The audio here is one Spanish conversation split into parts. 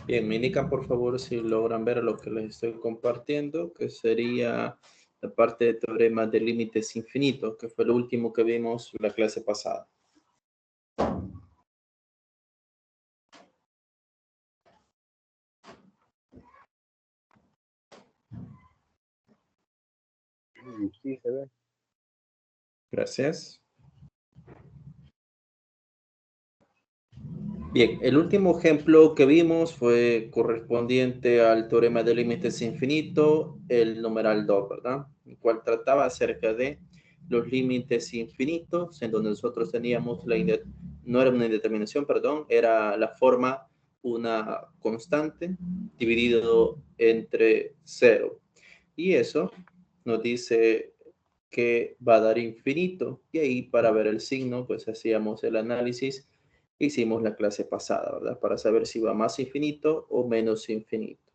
Bien, me indican por favor si logran ver lo que les estoy compartiendo, que sería la parte de teorema de límites infinitos, que fue lo último que vimos la clase pasada. Sí, se ve. Gracias. Bien, el último ejemplo que vimos fue correspondiente al teorema de límites infinito, el numeral 2, ¿verdad? El cual trataba acerca de los límites infinitos, en donde nosotros teníamos no era una indeterminación, perdón, era la forma una constante dividido entre 0. Y eso nos dice que va a dar infinito. Y ahí para ver el signo, pues hacíamos el análisis que hicimos la clase pasada, ¿verdad? Para saber si va más infinito o menos infinito.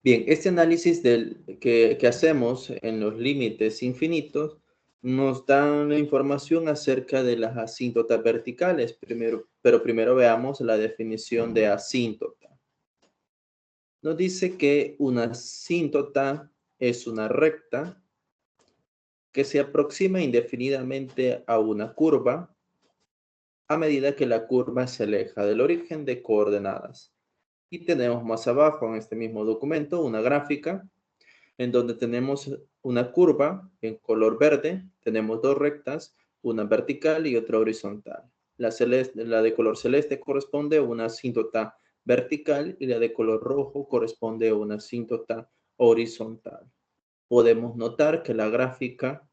Bien, este análisis que hacemos en los límites infinitos nos da la información acerca de las asíntotas verticales, pero primero veamos la definición de asíntota. Nos dice que una asíntota es una recta que se aproxima indefinidamente a una curva a medida que la curva se aleja del origen de coordenadas. Y tenemos más abajo en este mismo documento una gráfica en donde tenemos una curva en color verde, tenemos dos rectas, una vertical y otra horizontal. La de color celeste corresponde a una asíntota vertical y la de color rojo corresponde a una asíntota horizontal. Podemos notar que la gráfica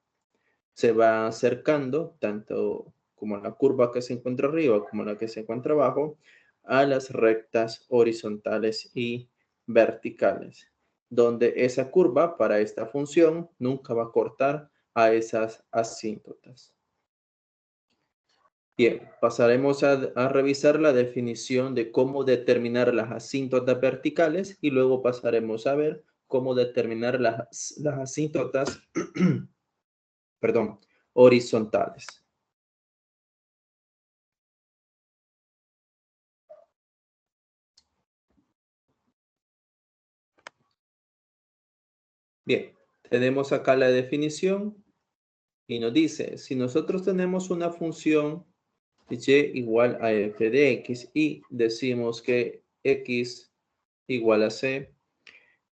se va acercando, tanto como la curva que se encuentra arriba como la que se encuentra abajo, a las rectas horizontales y verticales, donde esa curva para esta función nunca va a cortar a esas asíntotas. Bien, pasaremos a revisar la definición de cómo determinar las asíntotas verticales y luego pasaremos a ver cómo determinar las asíntotas perdón, horizontales. Bien, tenemos acá la definición y nos dice, si nosotros tenemos una función y igual a f de x y decimos que x igual a c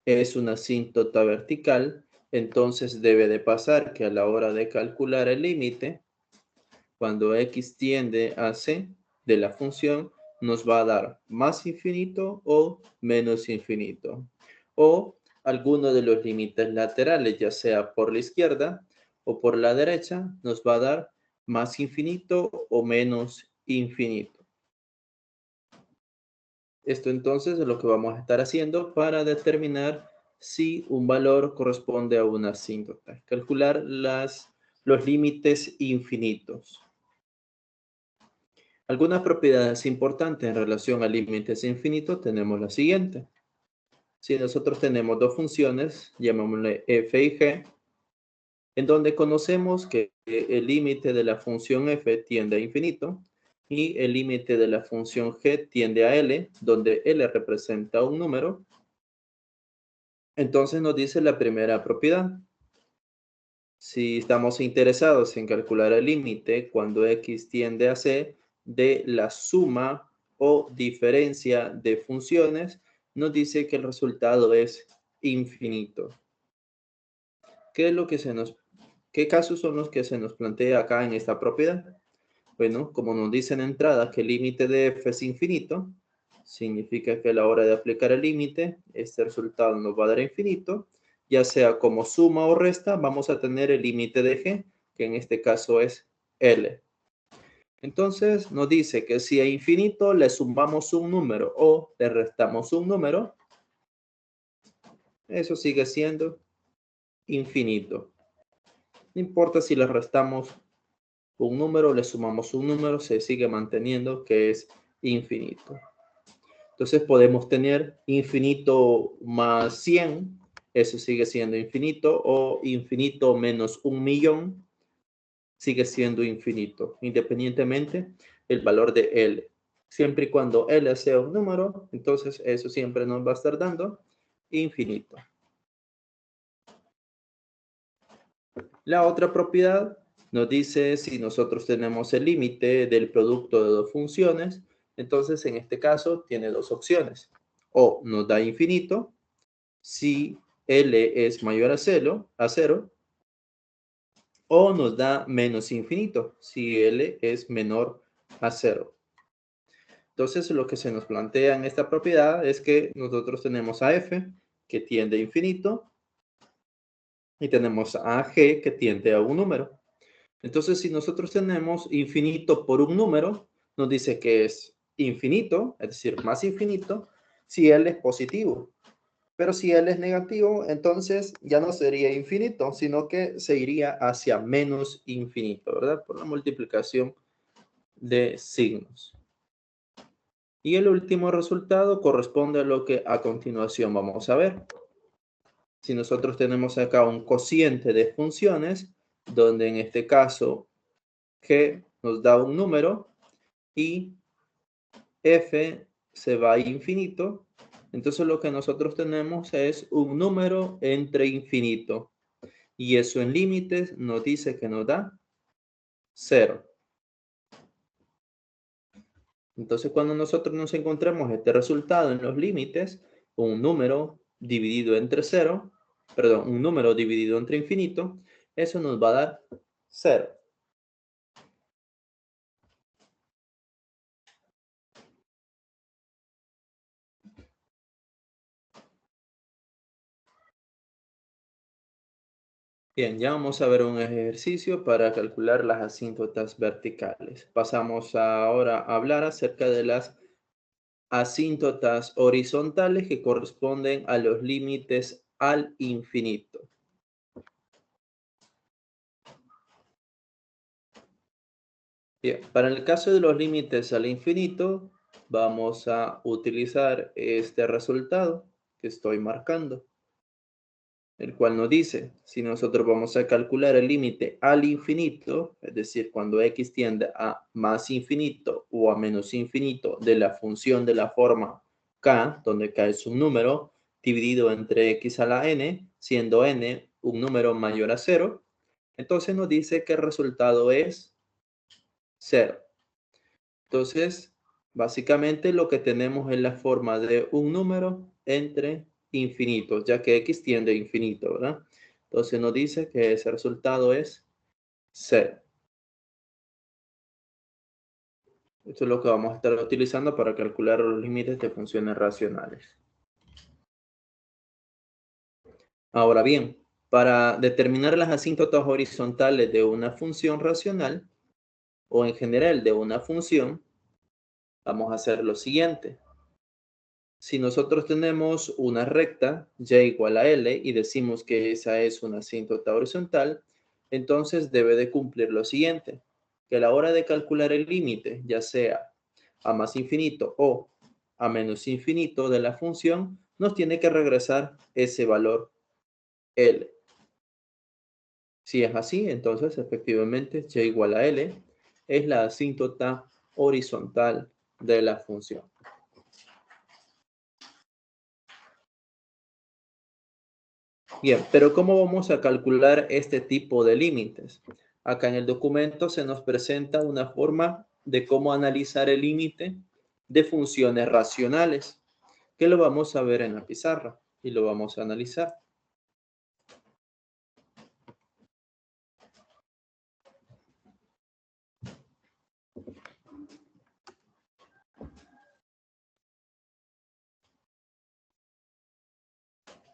es una asíntota vertical, entonces debe de pasar que a la hora de calcular el límite, cuando x tiende a c de la función, nos va a dar más infinito o menos infinito. O alguno de los límites laterales, ya sea por la izquierda o por la derecha, nos va a dar más infinito o menos infinito. Esto entonces es lo que vamos a estar haciendo para determinar si un valor corresponde a una asíntota. Calcular los límites infinitos. Algunas propiedades importantes en relación a límites infinitos tenemos la siguiente. Si nosotros tenemos dos funciones, llamémosle f y g, en donde conocemos que el límite de la función f tiende a infinito y el límite de la función g tiende a L, donde L representa un número, entonces nos dice la primera propiedad. Si estamos interesados en calcular el límite cuando x tiende a c de la suma o diferencia de funciones, nos dice que el resultado es infinito. ¿Qué casos son los que se nos plantea acá en esta propiedad? Bueno, como nos dice en entrada que el límite de f es infinito, significa que a la hora de aplicar el límite, este resultado nos va a dar infinito, ya sea como suma o resta, vamos a tener el límite de g, que en este caso es L. Entonces nos dice que si a infinito le sumamos un número o le restamos un número, eso sigue siendo infinito. No importa si le restamos un número, le sumamos un número, se sigue manteniendo que es infinito. Entonces podemos tener infinito más 100, eso sigue siendo infinito, o infinito menos 1.000.000, sigue siendo infinito, independientemente el valor de L. Siempre y cuando L sea un número, entonces eso siempre nos va a estar dando infinito. La otra propiedad nos dice si nosotros tenemos el límite del producto de dos funciones, entonces en este caso tiene dos opciones. O nos da infinito si L es mayor a cero, o nos da menos infinito si L es menor a 0. Entonces, lo que se nos plantea en esta propiedad es que nosotros tenemos a f que tiende a infinito y tenemos a g que tiende a un número. Entonces, si nosotros tenemos infinito por un número, nos dice que es infinito, es decir, más infinito, si L es positivo. Pero si L es negativo, entonces ya no sería infinito, sino que se iría hacia menos infinito, ¿verdad? Por la multiplicación de signos. Y el último resultado corresponde a lo que a continuación vamos a ver. Si nosotros tenemos acá un cociente de funciones, donde en este caso g nos da un número y f se va a infinito, entonces lo que nosotros tenemos es un número entre infinito. Y eso en límites nos dice que nos da 0. Entonces, cuando nosotros nos encontramos este resultado en los límites, un número dividido entre 0, perdón, un número dividido entre infinito, eso nos va a dar 0. Bien, ya vamos a ver un ejercicio para calcular las asíntotas verticales. Pasamos ahora a hablar acerca de las asíntotas horizontales que corresponden a los límites al infinito. Bien, para el caso de los límites al infinito, vamos a utilizar este resultado que estoy marcando, el cual nos dice, si nosotros vamos a calcular el límite al infinito, es decir, cuando x tiende a más infinito o a menos infinito de la función de la forma k, donde k es un número, dividido entre x a la n, siendo n un número mayor a 0, entonces nos dice que el resultado es 0. Entonces, básicamente lo que tenemos es la forma de un número entre infinitos, ya que x tiende a infinito, ¿verdad? Entonces nos dice que ese resultado es 0. Esto es lo que vamos a estar utilizando para calcular los límites de funciones racionales. Ahora bien, para determinar las asíntotas horizontales de una función racional, o en general de una función, vamos a hacer lo siguiente. Si nosotros tenemos una recta y igual a L y decimos que esa es una asíntota horizontal, entonces debe de cumplir lo siguiente, que a la hora de calcular el límite, ya sea a más infinito o a menos infinito de la función, nos tiene que regresar ese valor L. Si es así, entonces efectivamente y igual a L es la asíntota horizontal de la función. Bien, pero ¿cómo vamos a calcular este tipo de límites? Acá en el documento se nos presenta una forma de cómo analizar el límite de funciones racionales, que lo vamos a ver en la pizarra y lo vamos a analizar.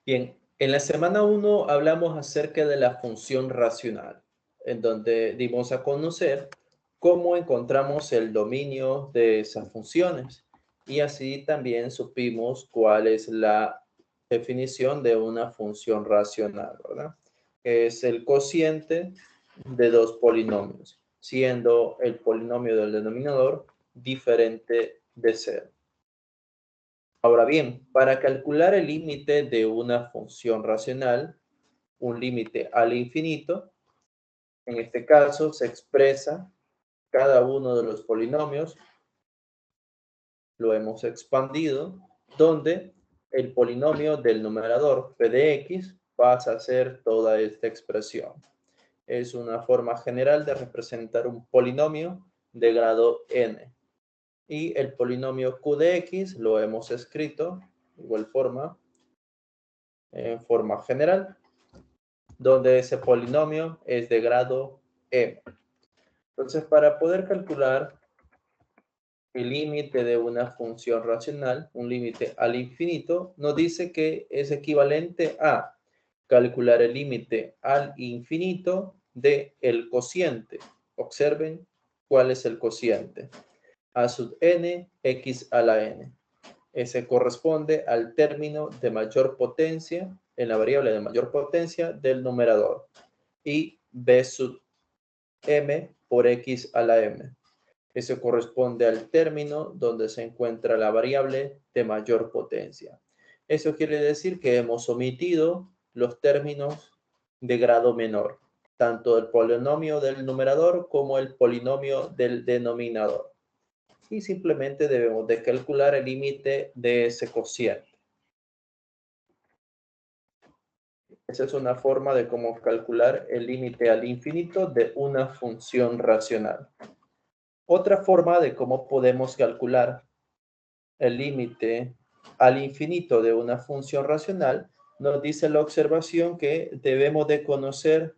Bien, en la semana 1 hablamos acerca de la función racional, en donde dimos a conocer cómo encontramos el dominio de esas funciones y así también supimos cuál es la definición de una función racional, ¿verdad? Es el cociente de dos polinomios, siendo el polinomio del denominador diferente de cero. Ahora bien, para calcular el límite de una función racional, un límite al infinito, en este caso se expresa cada uno de los polinomios lo hemos expandido, donde el polinomio del numerador p de x pasa a ser toda esta expresión. Es una forma general de representar un polinomio de grado n. Y el polinomio q de x lo hemos escrito de igual forma, en forma general, donde ese polinomio es de grado m. Entonces, para poder calcular el límite de una función racional, un límite al infinito, nos dice que es equivalente a calcular el límite al infinito de el cociente. Observen cuál es el cociente. A sub n, x a la n. Ese corresponde al término de mayor potencia, en la variable de mayor potencia del numerador. Y b sub m por x a la m. Ese corresponde al término donde se encuentra la variable de mayor potencia. Eso quiere decir que hemos omitido los términos de grado menor, tanto el polinomio del numerador como el polinomio del denominador. Y simplemente debemos de calcular el límite de ese cociente. Esa es una forma de cómo calcular el límite al infinito de una función racional. Otra forma de cómo podemos calcular el límite al infinito de una función racional nos dice la observación que debemos de conocer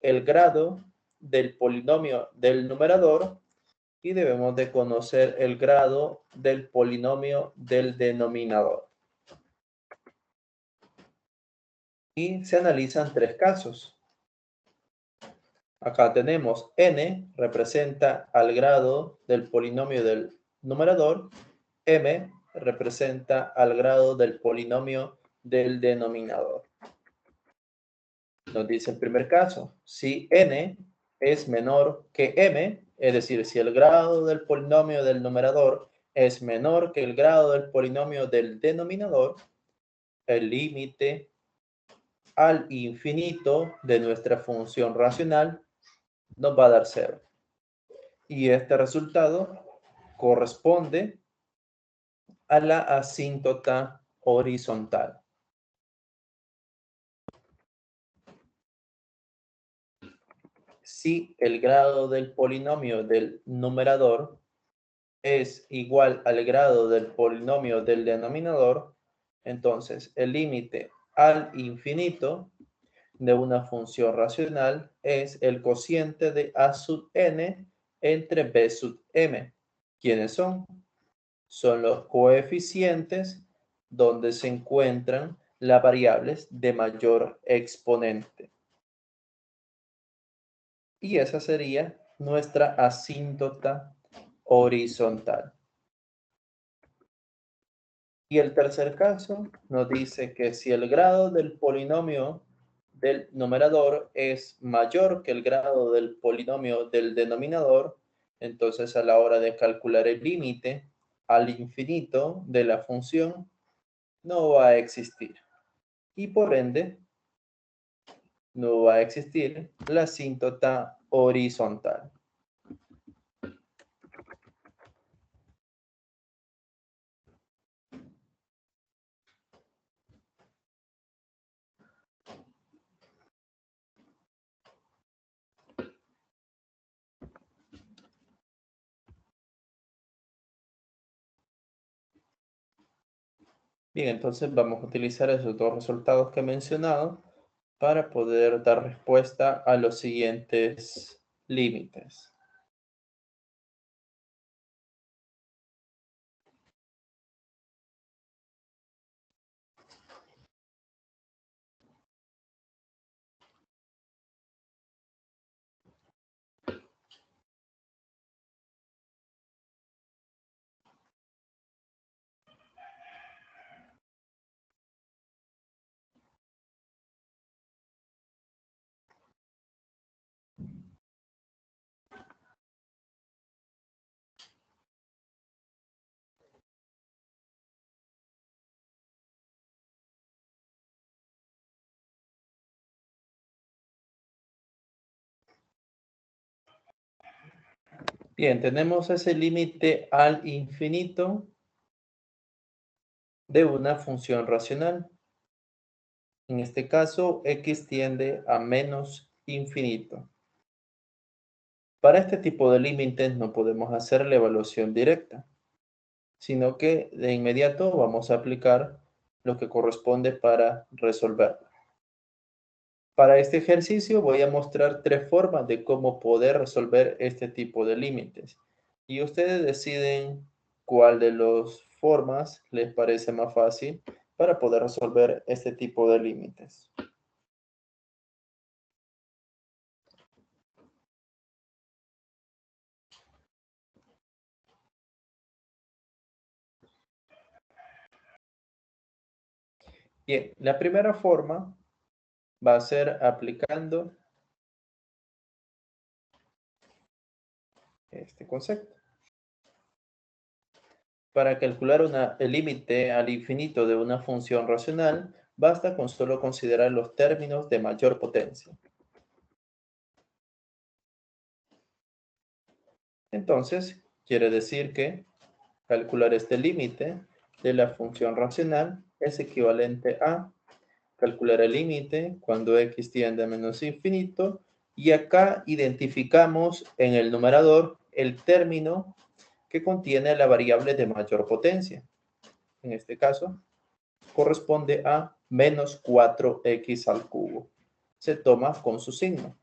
el grado del polinomio del numerador y debemos de conocer el grado del polinomio del denominador. Y se analizan tres casos. Acá tenemos n representa al grado del polinomio del numerador, m representa al grado del polinomio del denominador. Nos dice el primer caso, si n es menor que m, es decir, si el grado del polinomio del numerador es menor que el grado del polinomio del denominador, el límite al infinito de nuestra función racional nos va a dar 0. Y este resultado corresponde a la asíntota horizontal. Si el grado del polinomio del numerador es igual al grado del polinomio del denominador, entonces el límite al infinito de una función racional es el cociente de a sub n entre b sub m. ¿Quiénes son? Son los coeficientes donde se encuentran las variables de mayor exponente. Y esa sería nuestra asíntota horizontal. Y el tercer caso nos dice que si el grado del polinomio del numerador es mayor que el grado del polinomio del denominador, entonces a la hora de calcular el límite al infinito de la función no va a existir. Y por ende, no va a existir la asíntota horizontal. Bien, entonces vamos a utilizar esos dos resultados que he mencionado para poder dar respuesta a los siguientes límites. Bien, tenemos ese límite al infinito de una función racional. En este caso, x tiende a menos infinito. Para este tipo de límites no podemos hacer la evaluación directa, sino que de inmediato vamos a aplicar lo que corresponde para resolverlo. Para este ejercicio voy a mostrar tres formas de cómo poder resolver este tipo de límites. Y ustedes deciden cuál de las formas les parece más fácil para poder resolver este tipo de límites. Bien, la primera forma va a ser aplicando este concepto. Para calcular el límite al infinito de una función racional, basta con solo considerar los términos de mayor potencia. Entonces, quiere decir que calcular este límite de la función racional es equivalente a calcular el límite cuando x tiende a menos infinito, y acá identificamos en el numerador el término que contiene la variable de mayor potencia. En este caso, corresponde a menos 4x al cubo. Se toma con su signo.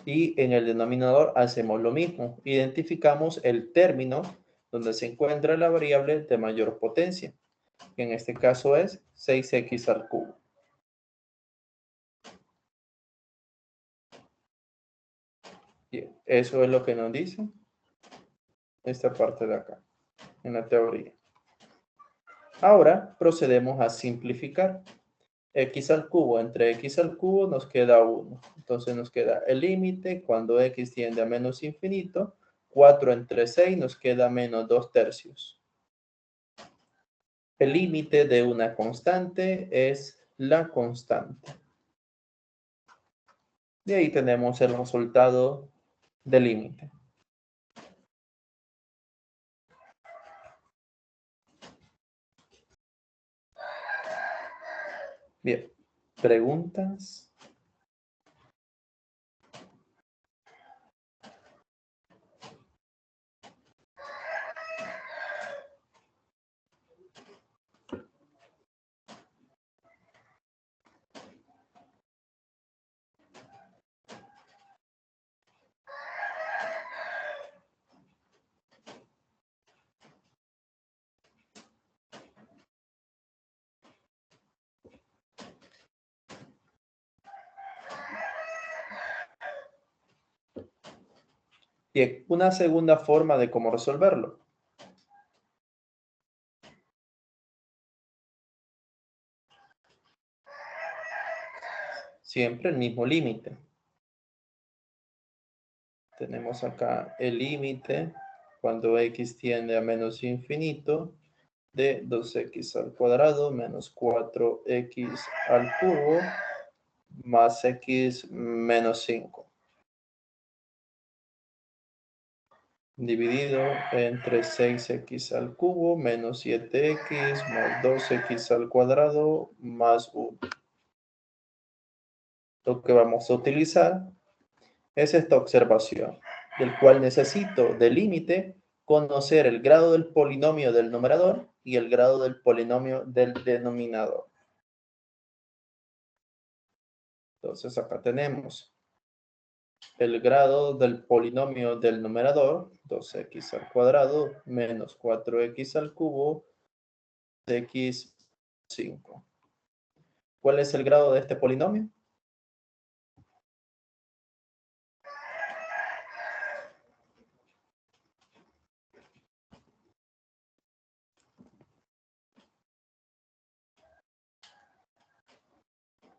Y en el denominador hacemos lo mismo. Identificamos el término donde se encuentra la variable de mayor potencia, que en este caso es 6x al cubo. Bien, eso es lo que nos dice esta parte de acá, en la teoría. Ahora procedemos a simplificar. X al cubo entre x al cubo nos queda 1. Entonces nos queda el límite cuando x tiende a menos infinito. 4 entre 6 nos queda menos 2 tercios. El límite de una constante es la constante. De ahí tenemos el resultado del límite. Bien, ¿preguntas? Bien, una segunda forma de cómo resolverlo. Siempre el mismo límite. Tenemos acá el límite cuando x tiende a menos infinito de 2x al cuadrado menos 4x al cubo más x menos 5. Dividido entre 6x al cubo menos 7x más 2x al cuadrado más 1. Lo que vamos a utilizar es esta observación, del cual necesito de límite conocer el grado del polinomio del numerador y el grado del polinomio del denominador. Entonces acá tenemos el grado del polinomio del numerador, 2x al cuadrado menos 4x al cubo, x 5. ¿Cuál es el grado de este polinomio?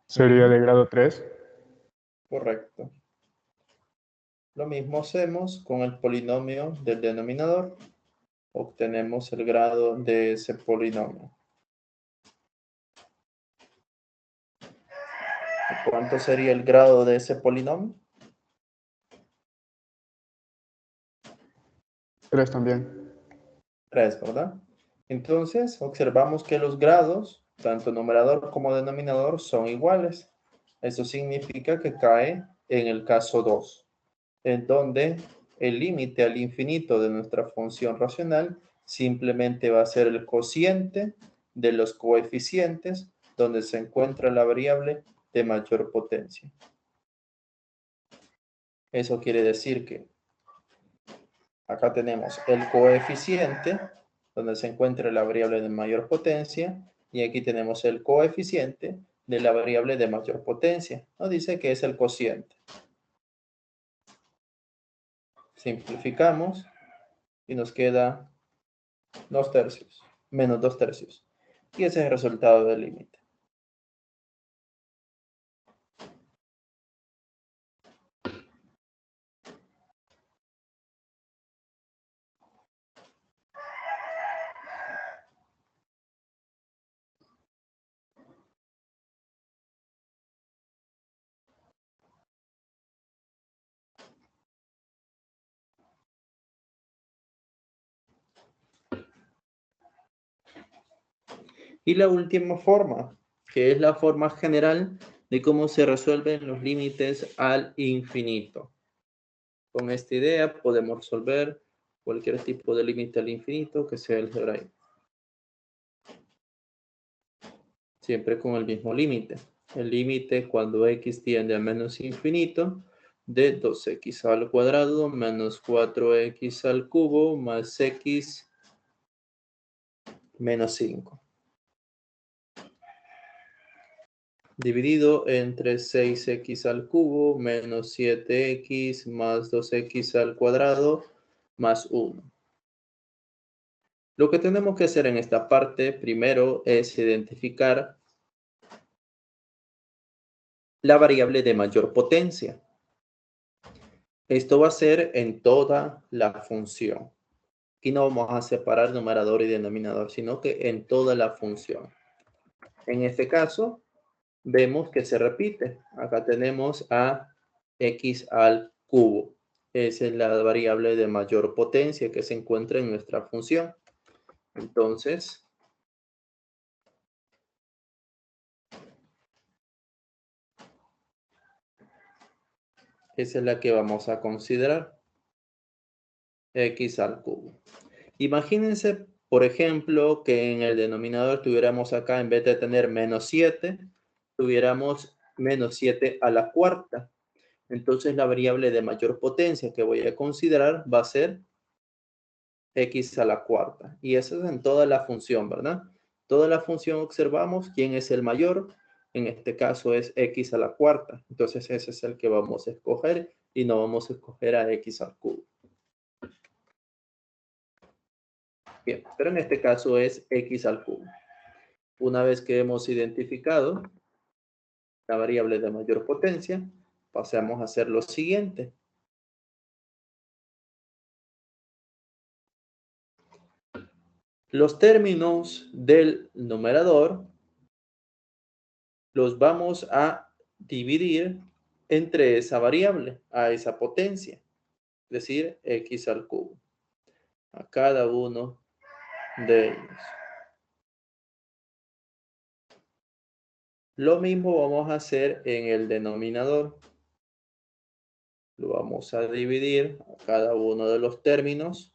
Sería de grado 3. Correcto. Lo mismo hacemos con el polinomio del denominador. Obtenemos el grado de ese polinomio. ¿Cuánto sería el grado de ese polinomio? 3 también. 3, ¿verdad? Entonces, observamos que los grados, tanto numerador como denominador, son iguales. Eso significa que cae en el caso 2, en donde el límite al infinito de nuestra función racional simplemente va a ser el cociente de los coeficientes donde se encuentra la variable de mayor potencia. Eso quiere decir que acá tenemos el coeficiente donde se encuentra la variable de mayor potencia y aquí tenemos el coeficiente de la variable de mayor potencia. Nos dice que es el cociente. Simplificamos y nos queda 2 tercios, menos 2 tercios. Y ese es el resultado del límite. Y la última forma, que es la forma general de cómo se resuelven los límites al infinito. Con esta idea podemos resolver cualquier tipo de límite al infinito que sea algebraico. Siempre con el mismo límite. El límite cuando x tiende a menos infinito de 2x al cuadrado menos 4x al cubo más x menos 5. Dividido entre 6x al cubo menos 7x más 2x al cuadrado más 1. Lo que tenemos que hacer en esta parte primero es identificar la variable de mayor potencia. Esto va a ser en toda la función. Aquí no vamos a separar numerador y denominador, sino que en toda la función. En este caso, vemos que se repite. Acá tenemos a x al cubo. Esa es la variable de mayor potencia que se encuentra en nuestra función. Entonces, esa es la que vamos a considerar. X al cubo. Imagínense, por ejemplo, que en el denominador tuviéramos acá, en vez de tener menos 7, tuviéramos menos 7 a la cuarta. Entonces la variable de mayor potencia que voy a considerar va a ser x a la cuarta. Y eso es en toda la función, ¿verdad? Toda la función observamos quién es el mayor. En este caso es x a la cuarta. Entonces ese es el que vamos a escoger y no vamos a escoger a x al cubo. Bien, pero en este caso es x al cubo. Una vez que hemos identificado la variable de mayor potencia, pasamos a hacer lo siguiente. Los términos del numerador los vamos a dividir entre esa variable, a esa potencia, es decir, x al cubo, a cada uno de ellos. Lo mismo vamos a hacer en el denominador. Lo vamos a dividir a cada uno de los términos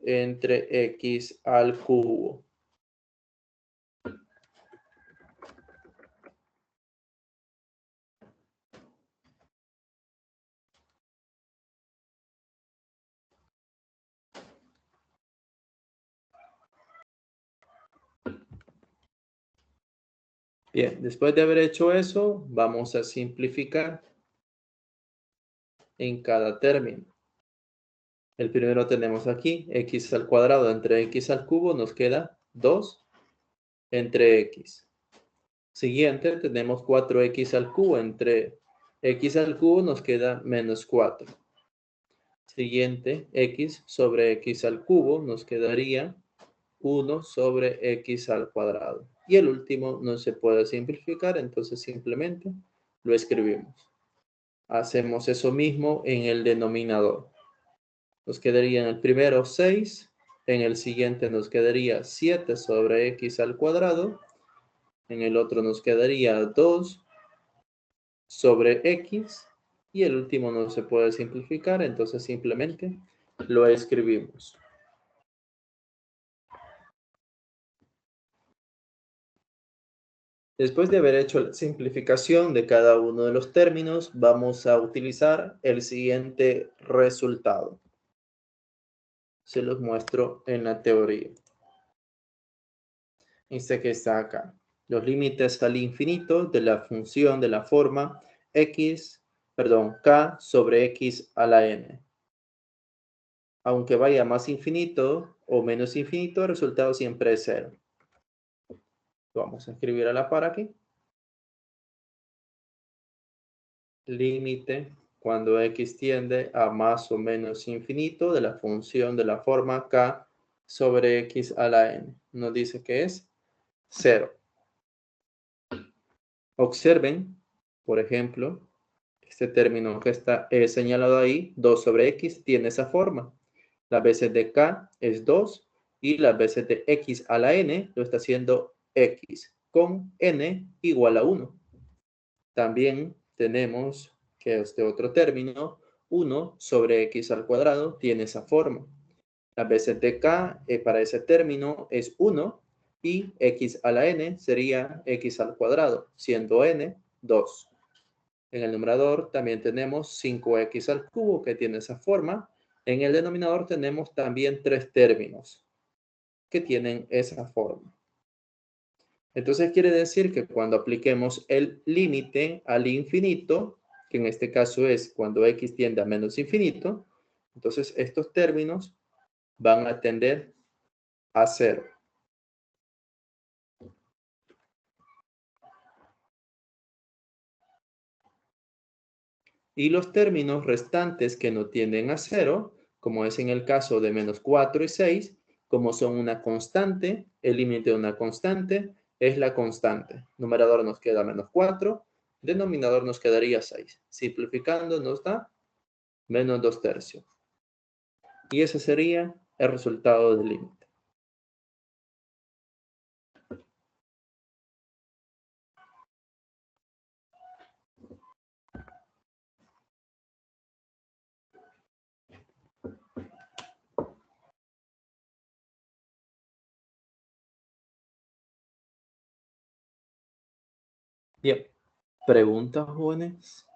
entre x al cubo. Bien, después de haber hecho eso, vamos a simplificar en cada término. El primero tenemos aquí, x al cuadrado entre x al cubo, nos queda 2 entre x. Siguiente, tenemos 4x al cubo entre x al cubo, nos queda menos 4. Siguiente, x sobre x al cubo, nos quedaría 1 sobre x al cuadrado. Y el último no se puede simplificar, entonces simplemente lo escribimos. Hacemos eso mismo en el denominador. Nos quedaría en el primero 6, en el siguiente nos quedaría 7 sobre x al cuadrado, en el otro nos quedaría 2 sobre x, y el último no se puede simplificar, entonces simplemente lo escribimos. Después de haber hecho la simplificación de cada uno de los términos, vamos a utilizar el siguiente resultado. Se los muestro en la teoría. Este que está acá. Los límites al infinito de la función de la forma k sobre x a la n. Aunque vaya más infinito o menos infinito, el resultado siempre es 0. Vamos a escribir a la par aquí. Límite cuando x tiende a más o menos infinito de la función de la forma k sobre x a la n. Nos dice que es 0. Observen, por ejemplo, este término que está señalado ahí, 2 sobre x, tiene esa forma. Las veces de k es 2 y las veces de x a la n lo está haciendo x con n igual a 1. También tenemos que este otro término, 1 sobre x al cuadrado, tiene esa forma. Las veces de k para ese término es 1 y x a la n sería x al cuadrado, siendo n 2. En el numerador también tenemos 5x al cubo, que tiene esa forma. En el denominador tenemos también 3 términos que tienen esa forma. Entonces quiere decir que cuando apliquemos el límite al infinito, que en este caso es cuando x tiende a menos infinito, entonces estos términos van a tender a 0. Y los términos restantes que no tienden a 0, como es en el caso de menos 4 y 6, como son una constante, el límite de una constante es la constante. Numerador nos queda menos 4, denominador nos quedaría 6. Simplificando nos da menos 2 tercios. Y ese sería el resultado del límite. Bien. ¿Preguntas, jóvenes?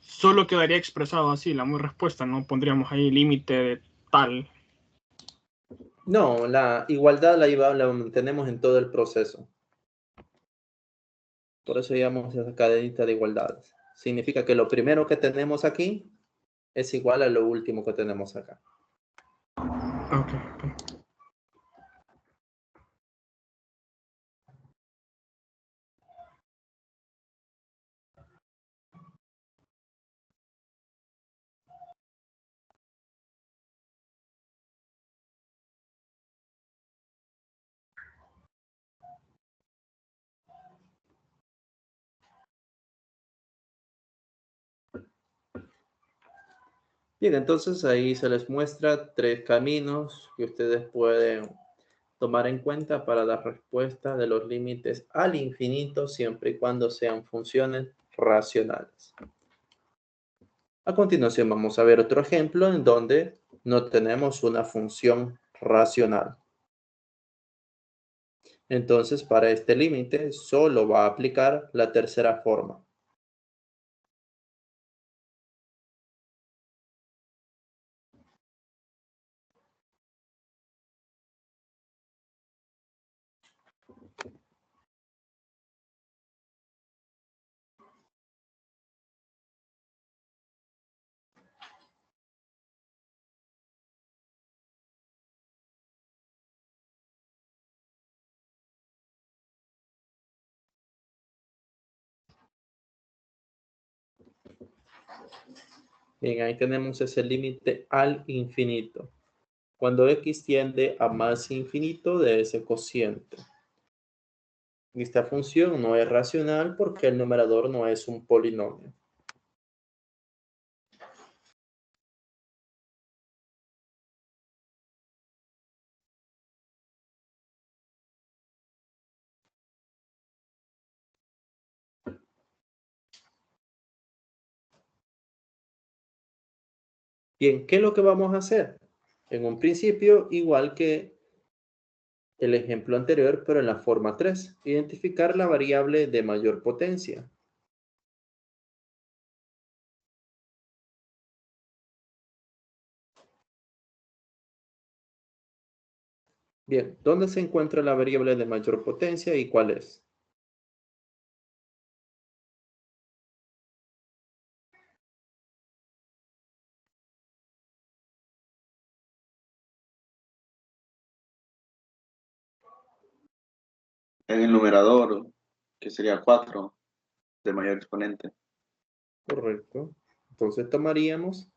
Solo quedaría expresado así la respuesta, no pondríamos ahí límite de tal. No, la igualdad la mantenemos en todo el proceso. Por eso llamamos esa cadenita de igualdades. Significa que lo primero que tenemos aquí es igual a lo último que tenemos acá. Okay. Bien, entonces ahí se les muestra 3 caminos que ustedes pueden tomar en cuenta para la respuesta de los límites al infinito siempre y cuando sean funciones racionales. A continuación vamos a ver otro ejemplo en donde no tenemos una función racional. Entonces, para este límite solo va a aplicar la tercera forma. Bien, ahí tenemos ese límite al infinito. Cuando x tiende a más infinito de ese cociente. Esta función no es racional porque el numerador no es un polinomio. Bien, ¿qué es lo que vamos a hacer? En un principio, igual que el ejemplo anterior, pero en la forma 3, identificar la variable de mayor potencia. Bien, ¿dónde se encuentra la variable de mayor potencia y cuál es? En el numerador, que sería 4 de mayor exponente. Correcto. Entonces tomaríamos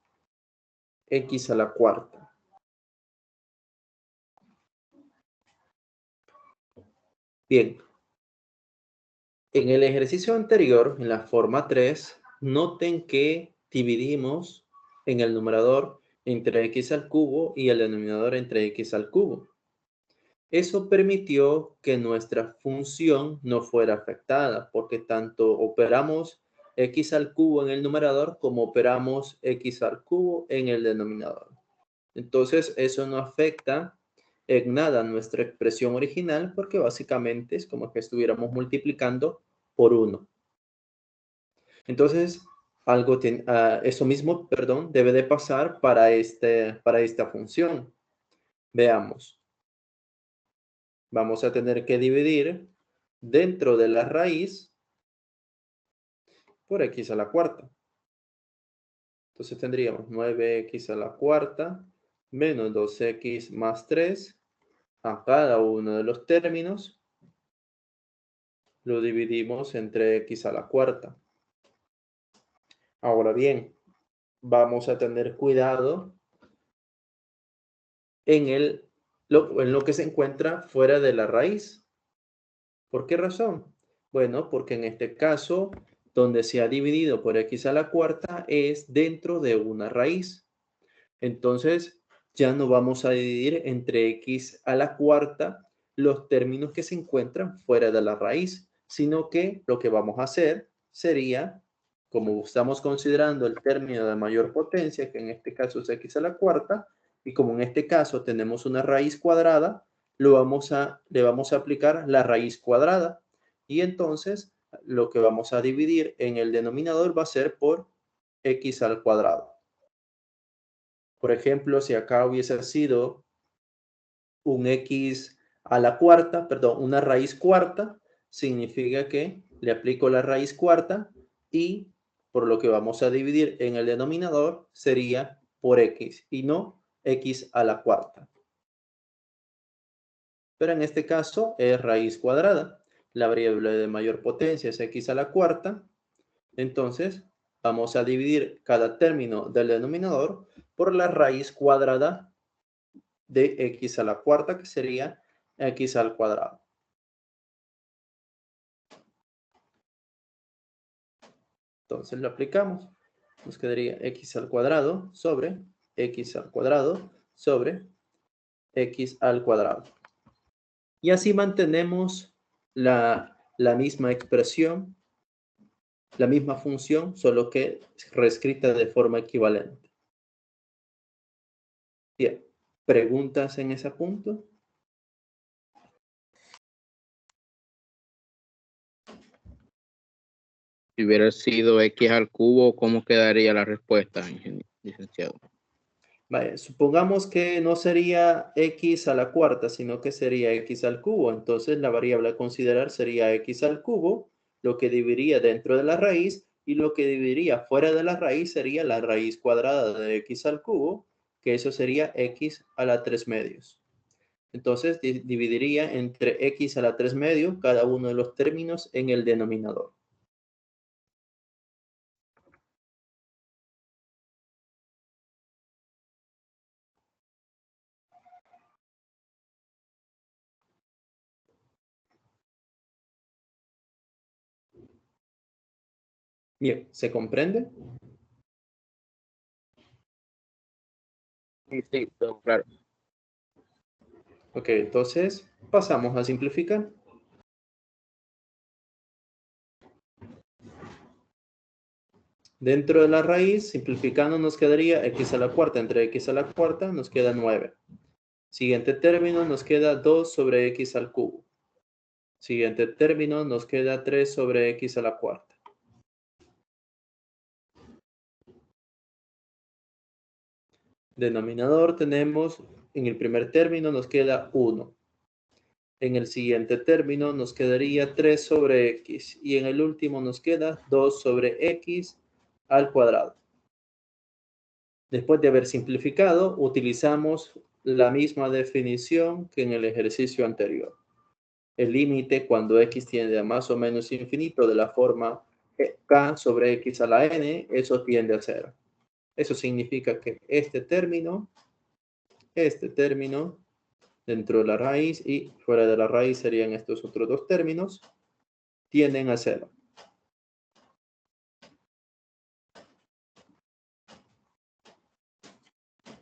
x a la cuarta. Bien. En el ejercicio anterior, en la forma 3, noten que dividimos en el numerador entre x al cubo y el denominador entre x al cubo. Eso permitió que nuestra función no fuera afectada, porque tanto operamos x al cubo en el numerador como operamos x al cubo en el denominador. Entonces, eso no afecta en nada nuestra expresión original, porque básicamente es como que estuviéramos multiplicando por 1. Entonces, eso mismo, perdón, debe de pasar para esta función. Veamos. Vamos a tener que dividir dentro de la raíz por x a la cuarta. Entonces tendríamos 9x a la cuarta menos 2x más 3 a cada uno de los términos. Lo dividimos entre x a la cuarta. Ahora bien, vamos a tener cuidado en lo que se encuentra fuera de la raíz. ¿Por qué razón? Bueno, porque en este caso, donde se ha dividido por x a la cuarta es dentro de una raíz. Entonces, ya no vamos a dividir entre x a la cuarta los términos que se encuentran fuera de la raíz, sino que lo que vamos a hacer sería, como estamos considerando el término de mayor potencia, que en este caso es x a la cuarta, y como en este caso tenemos una raíz cuadrada, le vamos a aplicar la raíz cuadrada. Y entonces, lo que vamos a dividir en el denominador va a ser por x al cuadrado. Por ejemplo, si acá hubiese sido un x a la cuarta, perdón, una raíz cuarta, significa que le aplico la raíz cuarta y por lo que vamos a dividir en el denominador sería por x y no x a la cuarta. Pero en este caso es raíz cuadrada. La variable de mayor potencia es x a la cuarta. Entonces vamos a dividir cada término del denominador por la raíz cuadrada de x a la cuarta, que sería x al cuadrado. Entonces lo aplicamos. Nos quedaría x al cuadrado sobre x al cuadrado sobre x al cuadrado. Y así mantenemos la misma expresión, la misma función, solo que reescrita de forma equivalente. Bien, ¿preguntas en ese punto? Si hubiera sido x al cubo, ¿cómo quedaría la respuesta, licenciado? Vale, supongamos que no sería x a la cuarta, sino que sería x al cubo. Entonces la variable a considerar sería x al cubo, lo que dividiría dentro de la raíz, y lo que dividiría fuera de la raíz sería la raíz cuadrada de x al cubo, que eso sería x a la 3 medios. Entonces dividiría entre x a la 3 medios cada uno de los términos en el denominador. Bien, ¿se comprende? Sí, sí, todo claro. Ok, entonces pasamos a simplificar. Dentro de la raíz, simplificando, nos quedaría x a la cuarta. Entre x a la cuarta nos queda 9. Siguiente término nos queda 2 sobre x al cubo. Siguiente término nos queda 3 sobre x a la cuarta. Denominador tenemos, en el primer término nos queda 1. En el siguiente término nos quedaría 3 sobre x. Y en el último nos queda 2 sobre x al cuadrado. Después de haber simplificado, utilizamos la misma definición que en el ejercicio anterior. El límite cuando x tiende a más o menos infinito de la forma k sobre x a la n, eso tiende a 0. Eso significa que este término, dentro de la raíz y fuera de la raíz serían estos otros dos términos, tienden a 0.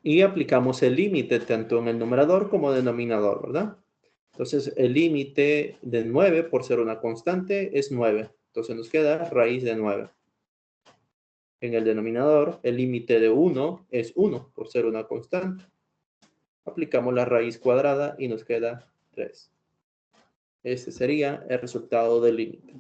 Y aplicamos el límite tanto en el numerador como denominador, ¿verdad? Entonces, el límite de 9, por ser una constante, es 9. Entonces, nos queda raíz de 9. En el denominador, el límite de 1 es 1, por ser una constante. Aplicamos la raíz cuadrada y nos queda 3. Este sería el resultado del límite.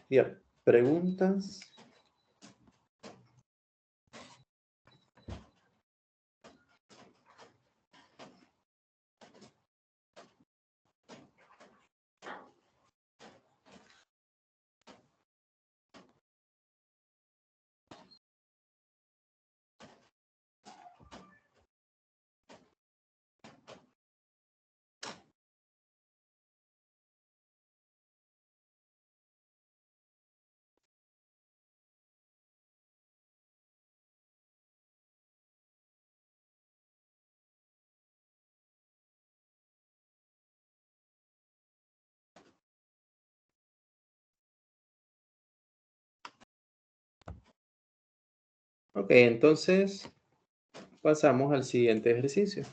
Bien, ¿preguntas? Ok, entonces pasamos al siguiente ejercicio.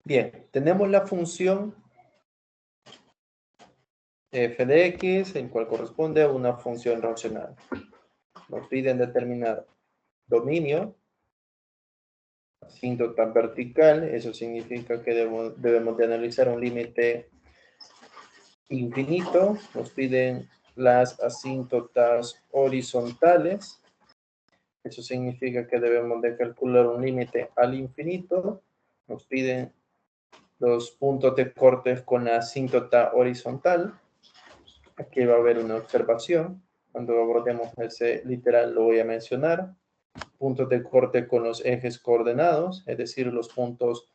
Bien, tenemos la función f de x, en cual corresponde a una función racional. Nos piden determinar dominio, asíntota vertical, eso significa que debemos de analizar un límite infinito. Nos piden las asíntotas horizontales, eso significa que debemos de calcular un límite al infinito. Nos piden los puntos de corte con la asíntota horizontal. Aquí va a haber una observación. Cuando abordemos ese literal lo voy a mencionar. Puntos de corte con los ejes coordenados, es decir, los puntos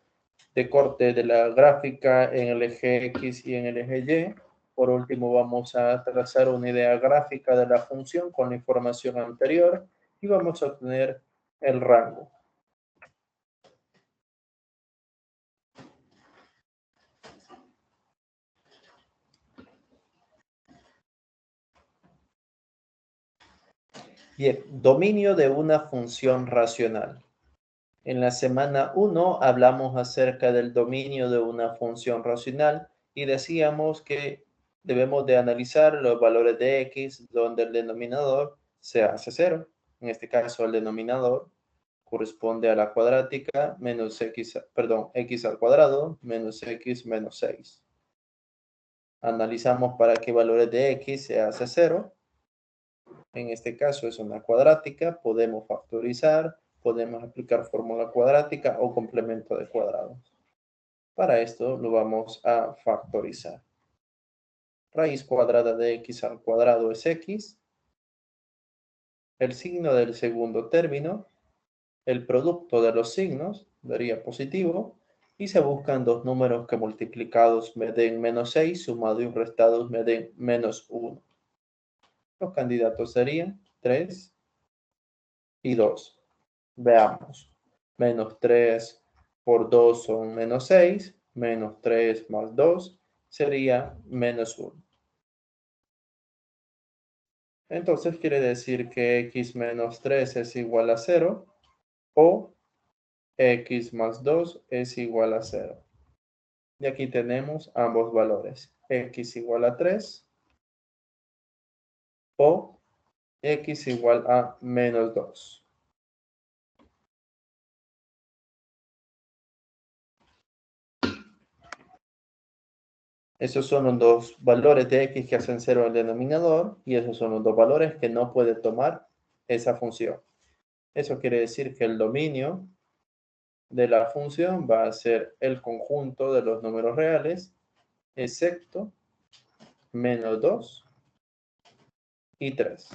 de corte de la gráfica en el eje X y en el eje Y. Por último, vamos a trazar una idea gráfica de la función con la información anterior y vamos a obtener el rango. Bien, dominio de una función racional. En la semana 1 hablamos acerca del dominio de una función racional y decíamos que debemos de analizar los valores de x donde el denominador se hace 0. En este caso el denominador corresponde a la cuadrática menos x, x al cuadrado menos x menos 6. Analizamos para qué valores de x se hace 0. En este caso es una cuadrática, podemos factorizar, podemos aplicar fórmula cuadrática o complemento de cuadrados. Para esto lo vamos a factorizar. Raíz cuadrada de x al cuadrado es x. El signo del segundo término, el producto de los signos, daría positivo. Y se buscan dos números que multiplicados me den menos 6, sumado y restados me den menos 1. Los candidatos serían 3 y 2. Veamos. Menos 3 por 2 son menos 6. Menos 3 más 2 sería menos 1. Entonces quiere decir que x menos 3 es igual a 0 o x más 2 es igual a 0. Y aquí tenemos ambos valores. X igual a 3 o x igual a menos 2. Esos son los dos valores de x que hacen 0 al denominador y esos son los dos valores que no puede tomar esa función. Eso quiere decir que el dominio de la función va a ser el conjunto de los números reales, excepto menos 2 y 3.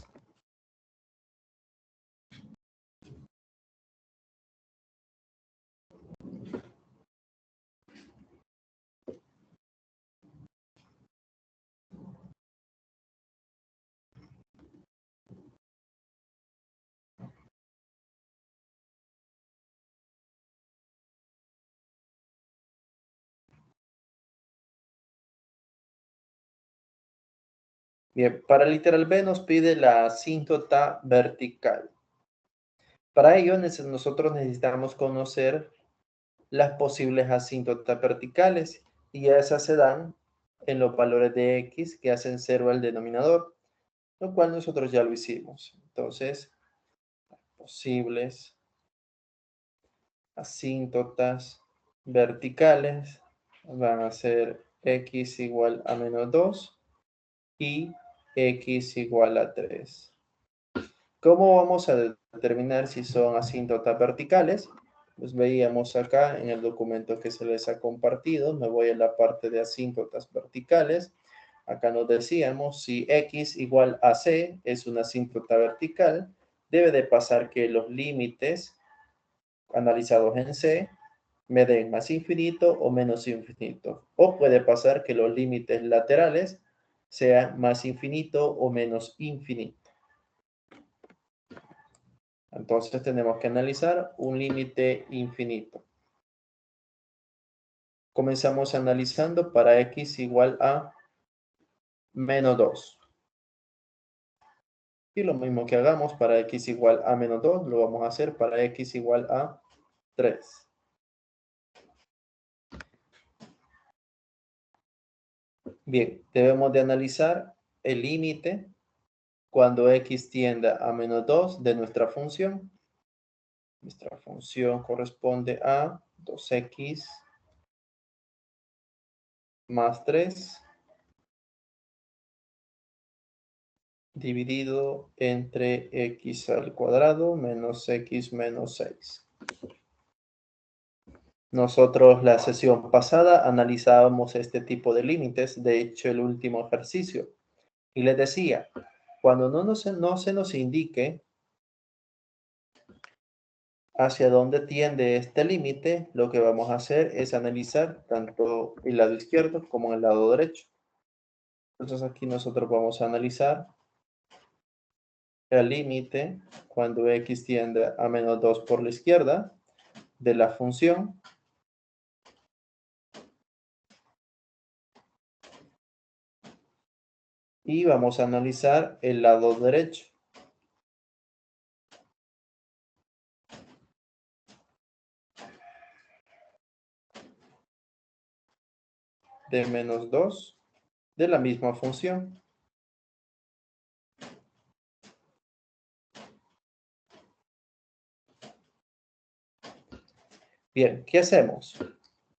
Bien, para literal B nos pide la asíntota vertical. Para ello nosotros necesitamos conocer las posibles asíntotas verticales y esas se dan en los valores de x que hacen 0 al denominador, lo cual nosotros ya lo hicimos. Entonces, posibles asíntotas verticales van a ser x igual a menos 2 y x igual a 3. ¿Cómo vamos a determinar si son asíntotas verticales? Pues veíamos acá en el documento que se les ha compartido. Me voy a la parte de asíntotas verticales. Acá nos decíamos si x igual a c es una asíntota vertical, debe de pasar que los límites analizados en c me den más infinito o menos infinito. O puede pasar que los límites laterales sean más infinito o menos infinito. Entonces tenemos que analizar un límite infinito. Comenzamos analizando para x igual a menos 2. Y lo mismo que hagamos para x igual a menos 2, lo vamos a hacer para x igual a 3. Bien, debemos de analizar el límite cuando x tienda a menos 2 de nuestra función. Nuestra función corresponde a 2x más 3 dividido entre x al cuadrado menos x menos 6. Nosotros la sesión pasada analizábamos este tipo de límites, de hecho el último ejercicio. Y les decía, cuando no se nos indique hacia dónde tiende este límite, lo que vamos a hacer es analizar tanto el lado izquierdo como el lado derecho. Entonces aquí nosotros vamos a analizar el límite cuando x tiende a menos 2 por la izquierda de la función. Y vamos a analizar el lado derecho. de menos 2 de la misma función. Bien, ¿qué hacemos?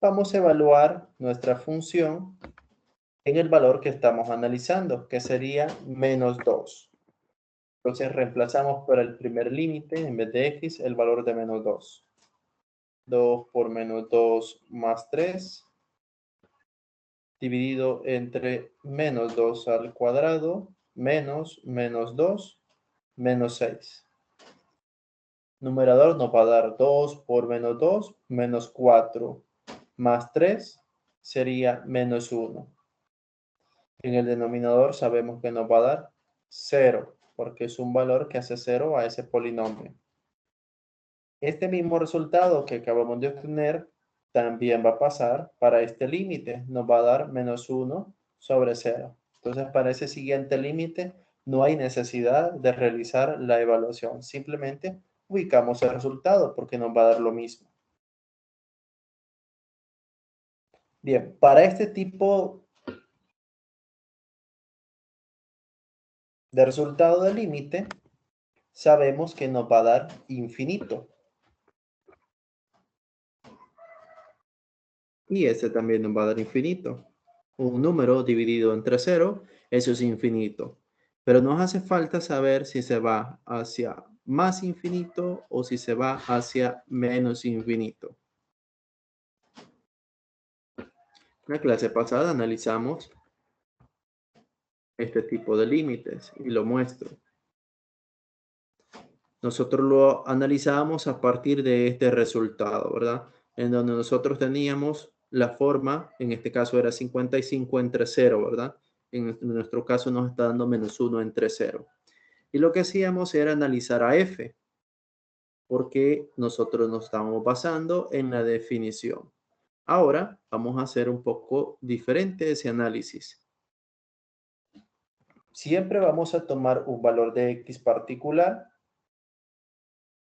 Vamos a evaluar nuestra función en el valor que estamos analizando, que sería menos 2. Entonces reemplazamos por el primer límite, en vez de x, el valor de menos 2. 2 por menos 2 más 3, dividido entre menos 2 al cuadrado, menos 2, menos 6. Numerador nos va a dar 2 por menos 2, menos 4, más 3, sería menos 1. En el denominador sabemos que nos va a dar 0, porque es un valor que hace 0 a ese polinomio. Este mismo resultado que acabamos de obtener también va a pasar para este límite. Nos va a dar menos 1 sobre 0. Entonces, para ese siguiente límite no hay necesidad de realizar la evaluación. Simplemente ubicamos el resultado porque nos va a dar lo mismo. Bien, para este tipo de resultado de límite, sabemos que nos va a dar infinito. Y ese también nos va a dar infinito. Un número dividido entre 0, eso es infinito. Pero nos hace falta saber si se va hacia más infinito o si se va hacia menos infinito. En la clase pasada analizamos este tipo de límites y lo muestro. Nosotros lo analizamos a partir de este resultado, ¿verdad? En donde nosotros teníamos la forma, en este caso era 55 entre 0, ¿verdad? En nuestro caso nos está dando menos 1 entre 0. Y lo que hacíamos era analizar a f, porque nosotros nos estábamos basando en la definición. Ahora vamos a hacer un poco diferente ese análisis. Siempre vamos a tomar un valor de x particular.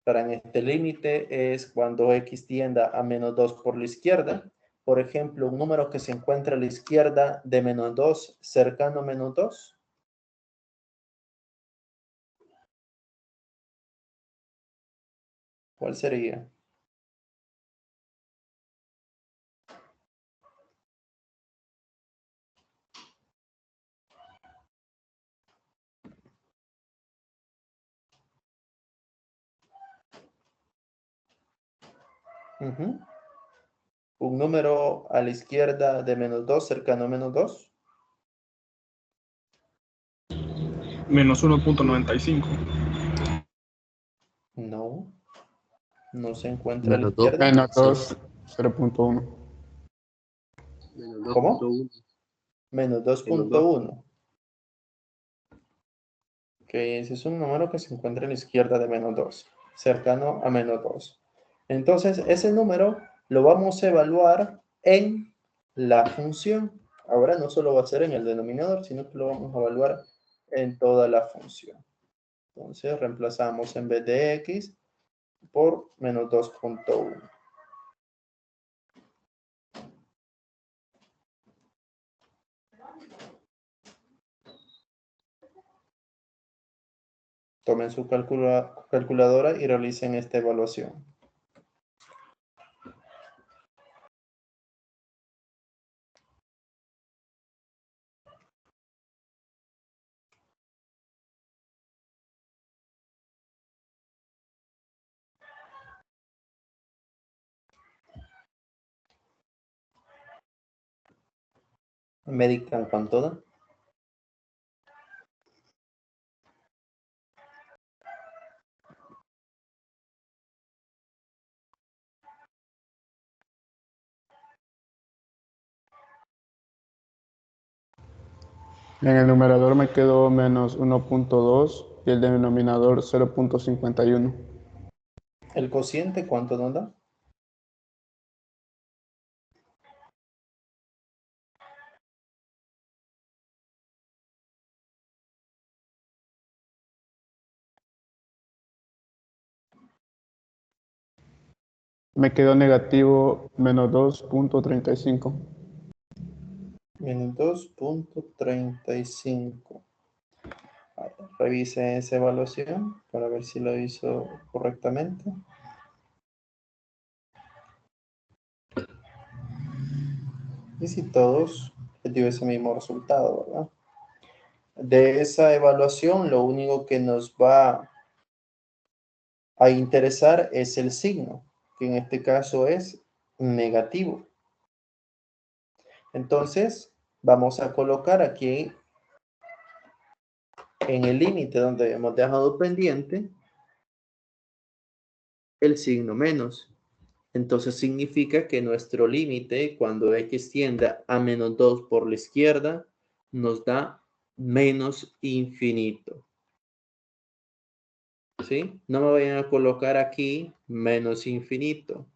Para en este límite es cuando x tienda a menos 2 por la izquierda. Por ejemplo, un número que se encuentra a la izquierda de menos 2 cercano a menos 2. ¿Cuál sería? Un número a la izquierda de menos 2 cercano a menos 2. Menos 1.95. No, no se encuentra a la Menos 2. izquierda. Menos 2, 0.1. ¿Cómo? Menos 2.1. Ok, ese es un número que se encuentra a la izquierda de menos 2, cercano a menos 2. Entonces, ese número lo vamos a evaluar en la función. Ahora no solo va a ser en el denominador, sino que lo vamos a evaluar en toda la función. Entonces, reemplazamos en vez de x por menos 2.1. Tomen su calculadora y realicen esta evaluación. ¿Me dictan cuánto da? En el numerador me quedó menos 1.2 y el denominador 0.51. ¿El cociente cuánto nos da? Me quedó negativo menos 2.35. Menos 2.35. Revise esa evaluación para ver si lo hizo correctamente. Y si todos dio ese mismo resultado, ¿verdad? De esa evaluación, lo único que nos va a interesar es el signo, que en este caso es negativo. Entonces, vamos a colocar aquí en el límite donde hemos dejado pendiente el signo menos. Entonces significa que nuestro límite, cuando x tienda a menos 2 por la izquierda, nos da menos infinito. ¿Sí? No me vayan a colocar aquí menos infinito,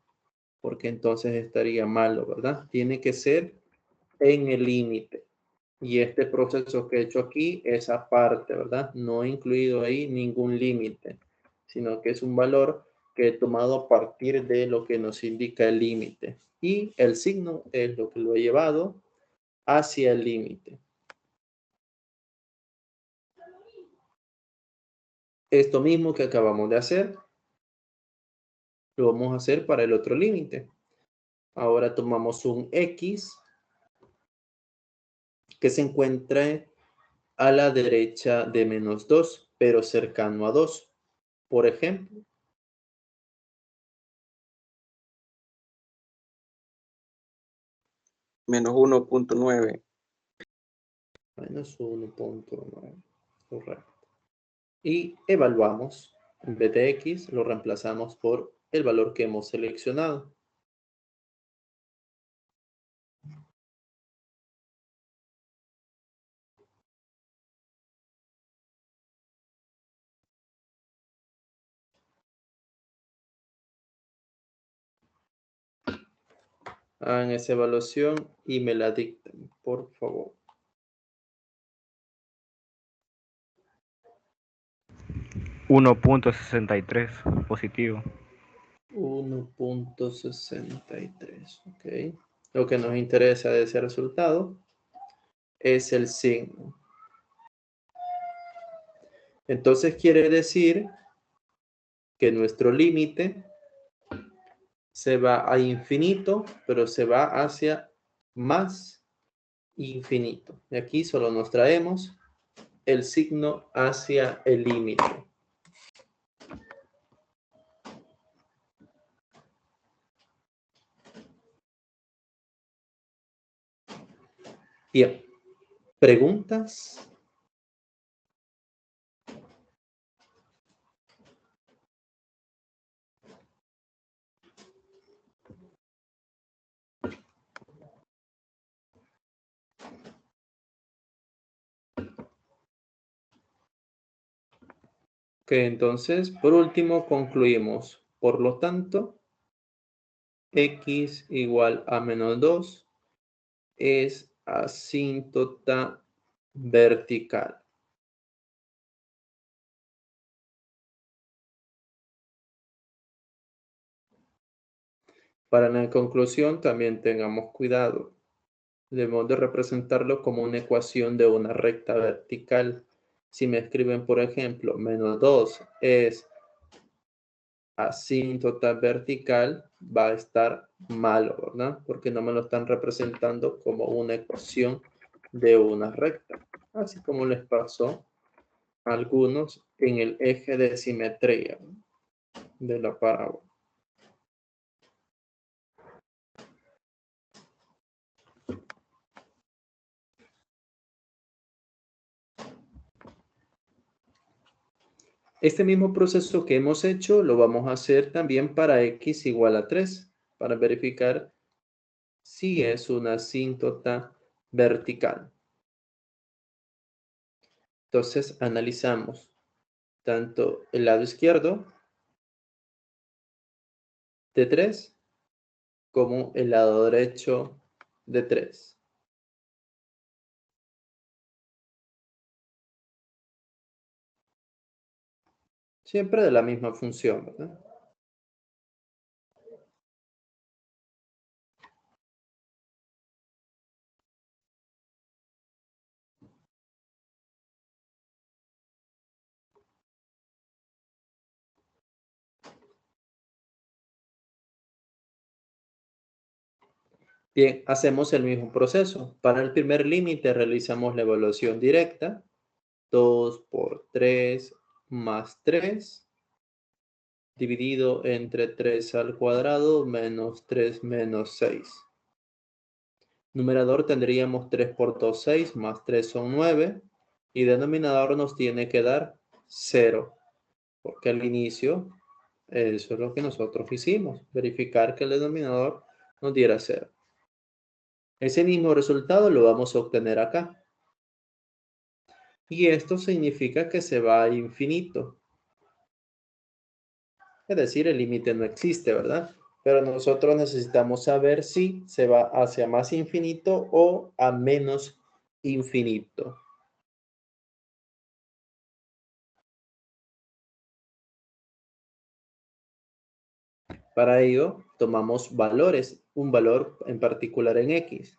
porque entonces estaría malo, ¿verdad? Tiene que ser en el límite. Y este proceso que he hecho aquí es aparte, ¿verdad? No he incluido ahí ningún límite, sino que es un valor que he tomado a partir de lo que nos indica el límite. Y el signo es lo que lo he llevado hacia el límite. Esto mismo que acabamos de hacer, lo vamos a hacer para el otro límite. Ahora tomamos un x que se encuentra a la derecha de menos 2, pero cercano a 2. Por ejemplo, Menos 1.9. menos 1.9, correcto. Y evaluamos. En vez de x, lo reemplazamos por el valor que hemos seleccionado. Hagan esa evaluación y me la dicten, por favor. 1.63 positivo. 1.63, ok. Lo que nos interesa de ese resultado es el signo. Entonces quiere decir que nuestro límite se va a infinito, pero se va hacia más infinito. Y aquí solo nos traemos el signo hacia el límite. Bien, ¿preguntas? Ok, entonces, por último, concluimos. Por lo tanto, x igual a menos 2 es asíntota vertical. Para la conclusión, también tengamos cuidado. Debemos de representarlo como una ecuación de una recta vertical. Si me escriben, por ejemplo, menos 2 es asíntota vertical, va a estar malo, ¿verdad? Porque no me lo están representando como una ecuación de una recta. Así como les pasó a algunos en el eje de simetría de la parábola. Este mismo proceso que hemos hecho lo vamos a hacer también para x igual a 3, para verificar si es una asíntota vertical. Entonces analizamos tanto el lado izquierdo de 3 como el lado derecho de 3. Siempre de la misma función, ¿verdad? Bien, hacemos el mismo proceso. Para el primer límite realizamos la evaluación directa. 2 por 3 más 3, dividido entre 3 al cuadrado menos 3 menos 6. Numerador tendríamos 3 por 2, 6, más 3 son 9. Y denominador nos tiene que dar 0. Porque al inicio, eso es lo que nosotros hicimos. Verificar que el denominador nos diera 0. Ese mismo resultado lo vamos a obtener acá. Y esto significa que se va a infinito. Es decir, el límite no existe, ¿verdad? Pero nosotros necesitamos saber si se va hacia más infinito o a menos infinito. Para ello, tomamos valores, un valor en particular en X.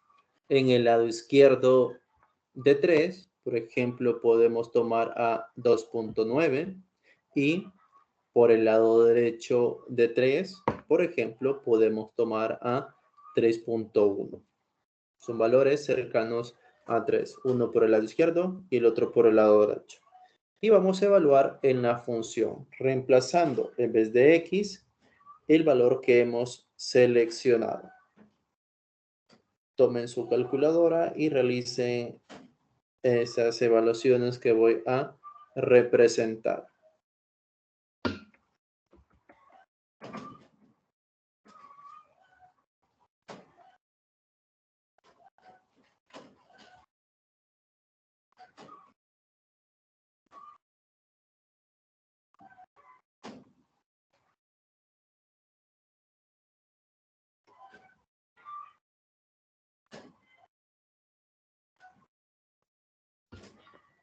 En el lado izquierdo de 3, por ejemplo, podemos tomar a 2.9 y por el lado derecho de 3, por ejemplo, podemos tomar a 3.1. Son valores cercanos a 3, uno por el lado izquierdo y el otro por el lado derecho. Y vamos a evaluar en la función, reemplazando en vez de X, el valor que hemos seleccionado. Tomen su calculadora y realicen esas evaluaciones que voy a representar.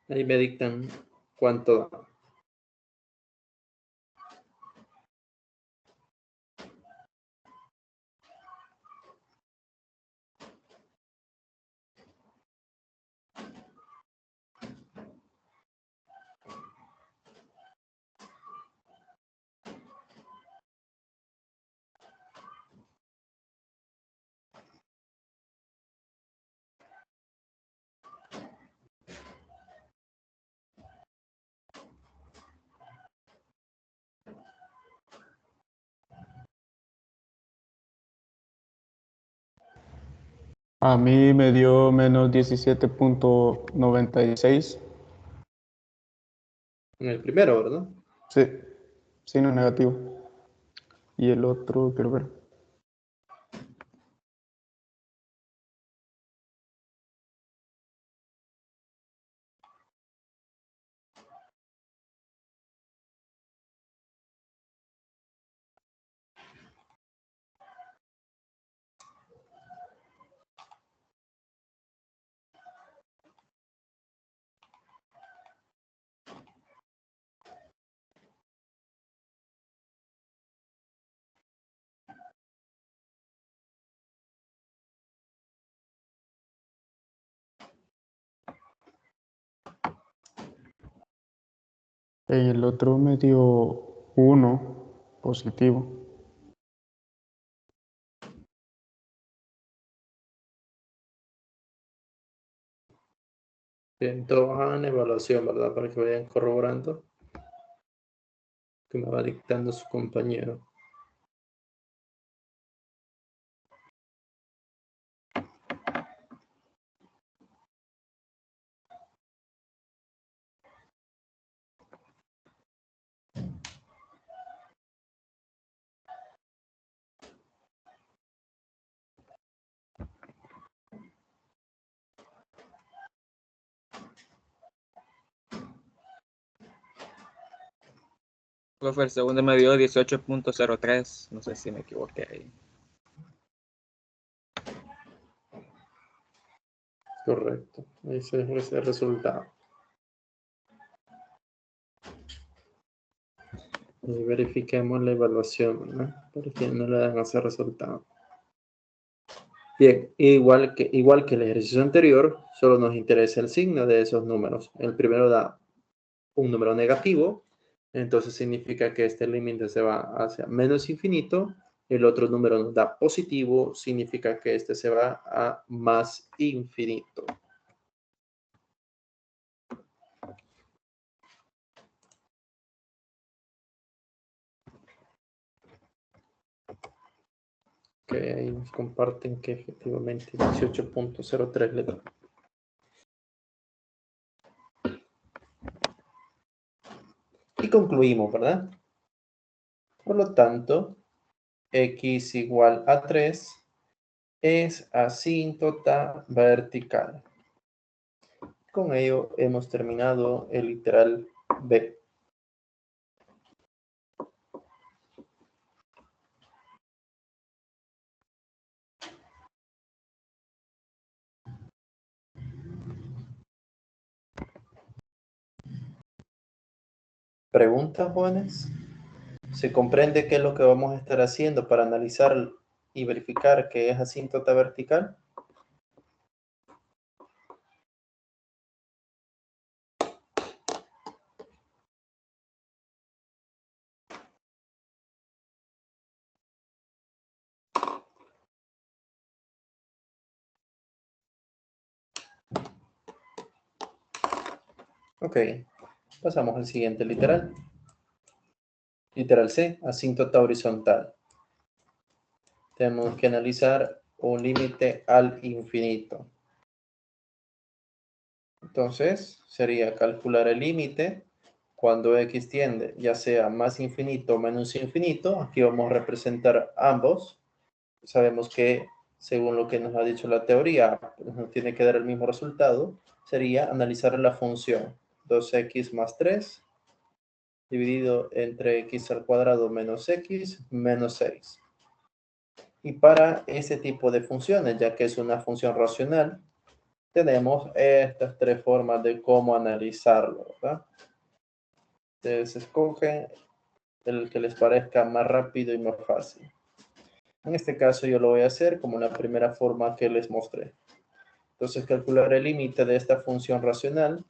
Ahí me dictan cuánto da. A mí me dio menos 17.96. En el primero, ¿verdad? Sí, signo negativo. Y el otro, quiero ver. En el otro me dio 1 positivo. Bien, todos hagan evaluación, ¿verdad? Para que vayan corroborando que me va dictando su compañero. Profe, el segundo me dio 18.03, no sé si me equivoqué ahí. Correcto. Ese es el resultado. Y verifiquemos la evaluación, ¿verdad? Para que no le den ese resultado. Bien, igual que el ejercicio anterior, solo nos interesa el signo de esos números. El primero da un número negativo, entonces significa que este límite se va hacia menos infinito, el otro número nos da positivo, significa que este se va a más infinito. Ok, ahí nos comparten que efectivamente 18.03 le da. Y concluimos, ¿verdad? Por lo tanto, x igual a 3 es asíntota vertical. Con ello hemos terminado el literal B. ¿Preguntas, jóvenes? ¿Se comprende qué es lo que vamos a estar haciendo para analizar y verificar que es asíntota vertical? Ok, pasamos al siguiente literal. Literal C, asíntota horizontal. Tenemos que analizar un límite al infinito. Entonces, sería calcular el límite cuando x tiende, ya sea más infinito o menos infinito. Aquí vamos a representar ambos. Sabemos que, según lo que nos ha dicho la teoría, nos tiene que dar el mismo resultado. Sería analizar la función 2x más 3 dividido entre x al cuadrado menos x menos 6. Y para ese tipo de funciones, ya que es una función racional, tenemos estas tres formas de cómo analizarlo, ¿verdad? Ustedes escogen el que les parezca más rápido y más fácil. En este caso yo lo voy a hacer como la primera forma que les mostré. Entonces calcular el límite de esta función racional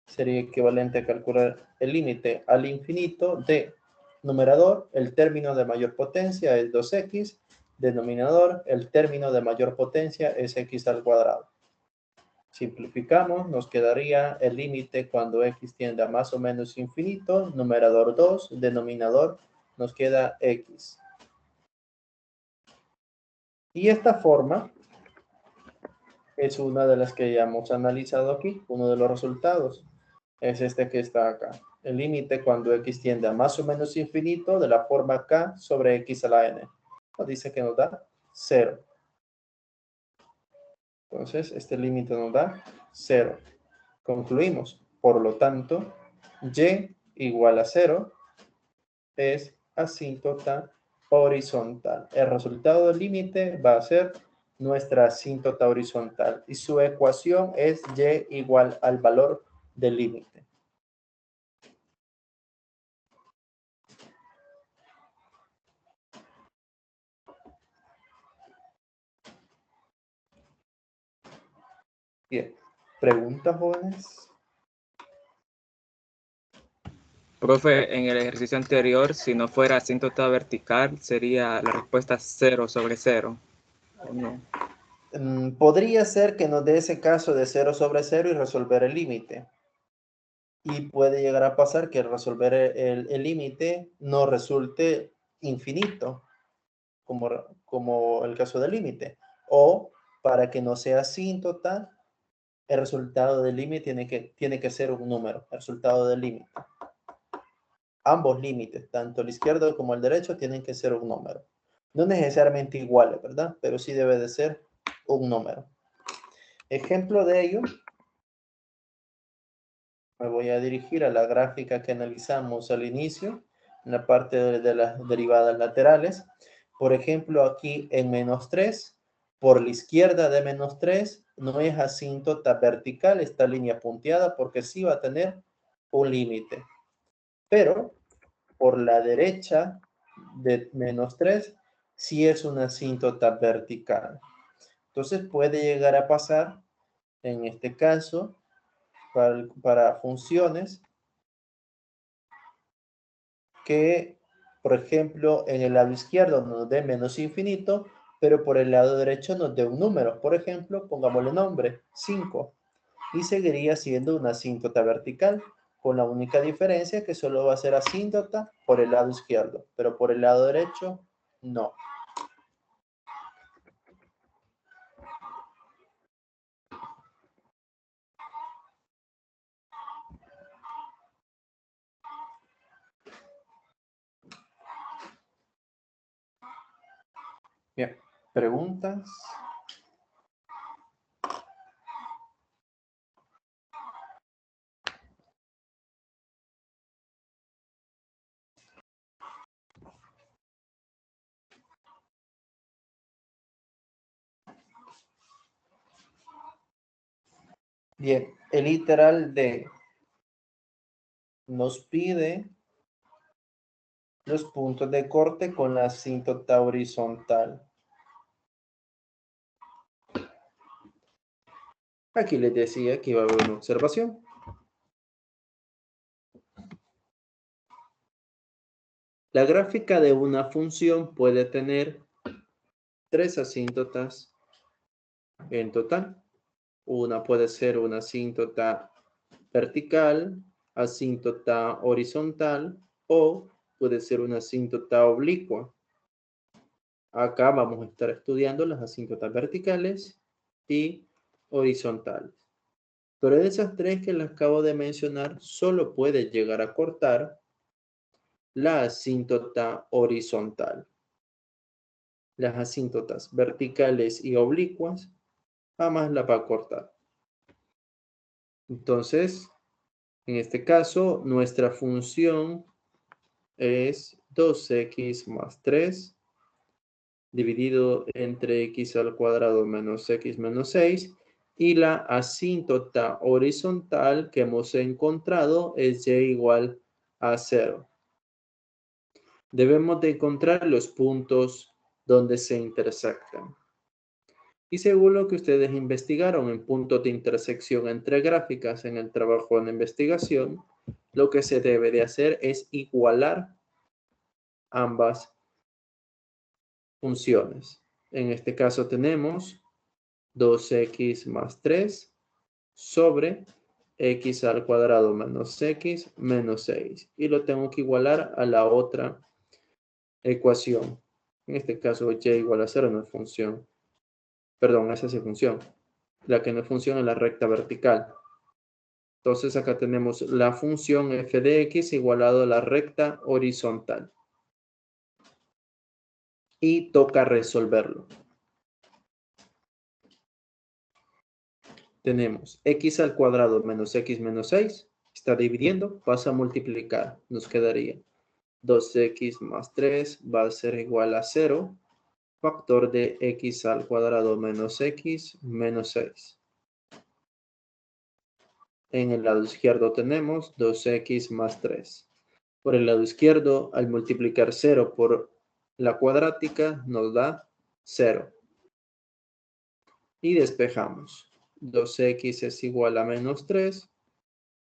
sería equivalente a calcular el límite al infinito de numerador, el término de mayor potencia es 2x, denominador, el término de mayor potencia es x al cuadrado. Simplificamos, nos quedaría el límite cuando x tiende a más o menos infinito, numerador 2, denominador nos queda x. Y esta forma es una de las que ya hemos analizado aquí, uno de los resultados. Es este que está acá. El límite cuando x tiende a más o menos infinito de la forma k sobre x a la n. Nos dice que nos da 0. Entonces, este límite nos da 0. Concluimos. Por lo tanto, y igual a 0 es asíntota horizontal. El resultado del límite va a ser nuestra asíntota horizontal. Y su ecuación es y igual al valor del límite. Bien. ¿Preguntas, jóvenes? Profe, en el ejercicio anterior, si no fuera asíntota vertical, sería la respuesta 0 sobre 0. ¿O no? Podría ser que nos dé ese caso de 0 sobre 0 y resolver el límite. Y puede llegar a pasar que resolver el límite no resulte infinito, como el caso del límite. O para que no sea asíntota, el resultado del límite tiene que ser un número, el resultado del límite. Ambos límites, tanto el izquierdo como el derecho, tienen que ser un número. No necesariamente iguales, ¿verdad? Pero sí debe de ser un número. Ejemplo de ello, me voy a dirigir a la gráfica que analizamos al inicio, en la parte de las derivadas laterales. Por ejemplo, aquí en menos 3, por la izquierda de menos 3, no es asíntota vertical esta línea punteada porque sí va a tener un límite. Pero por la derecha de menos 3, sí es una asíntota vertical. Entonces puede llegar a pasar, en este caso, para funciones que por ejemplo, en el lado izquierdo nos dé menos infinito, pero por el lado derecho nos dé un número. Por ejemplo, pongámosle nombre, 5. Y seguiría siendo una asíntota vertical, con la única diferencia que solo va a ser asíntota por el lado izquierdo, pero por el lado derecho, no. Bien, ¿preguntas? Bien, el literal D nos pide los puntos de corte con la asíntota horizontal. Aquí les decía que iba a haber una observación. La gráfica de una función puede tener 3 asíntotas en total. Una puede ser una asíntota vertical, asíntota horizontal o puede ser una asíntota oblicua. Acá vamos a estar estudiando las asíntotas verticales y horizontales. Pero de esas 3 que les acabo de mencionar, solo puede llegar a cortar la asíntota horizontal. Las asíntotas verticales y oblicuas jamás la va a cortar. Entonces, en este caso, nuestra función es 2x más 3 dividido entre x al cuadrado menos x menos 6 y la asíntota horizontal que hemos encontrado es y igual a 0. Debemos de encontrar los puntos donde se intersectan. Y según lo que ustedes investigaron en puntos de intersección entre gráficas en el trabajo de investigación, lo que se debe de hacer es igualar ambas funciones. En este caso tenemos 2x más 3 sobre x al cuadrado menos x menos 6. Y lo tengo que igualar a la otra ecuación. En este caso, y igual a 0 no es función. Perdón, esa sí es función. La que no es función es la recta vertical. Entonces acá tenemos la función f de x igualado a la recta horizontal. Y toca resolverlo. Tenemos x al cuadrado menos x menos 6. Está dividiendo, pasa a multiplicar. Nos quedaría 2x más 3 va a ser igual a 0. Factor de x al cuadrado menos x menos 6. En el lado izquierdo tenemos 2x más 3. Por el lado izquierdo, al multiplicar 0 por la cuadrática, nos da 0. Y despejamos. 2x es igual a menos 3.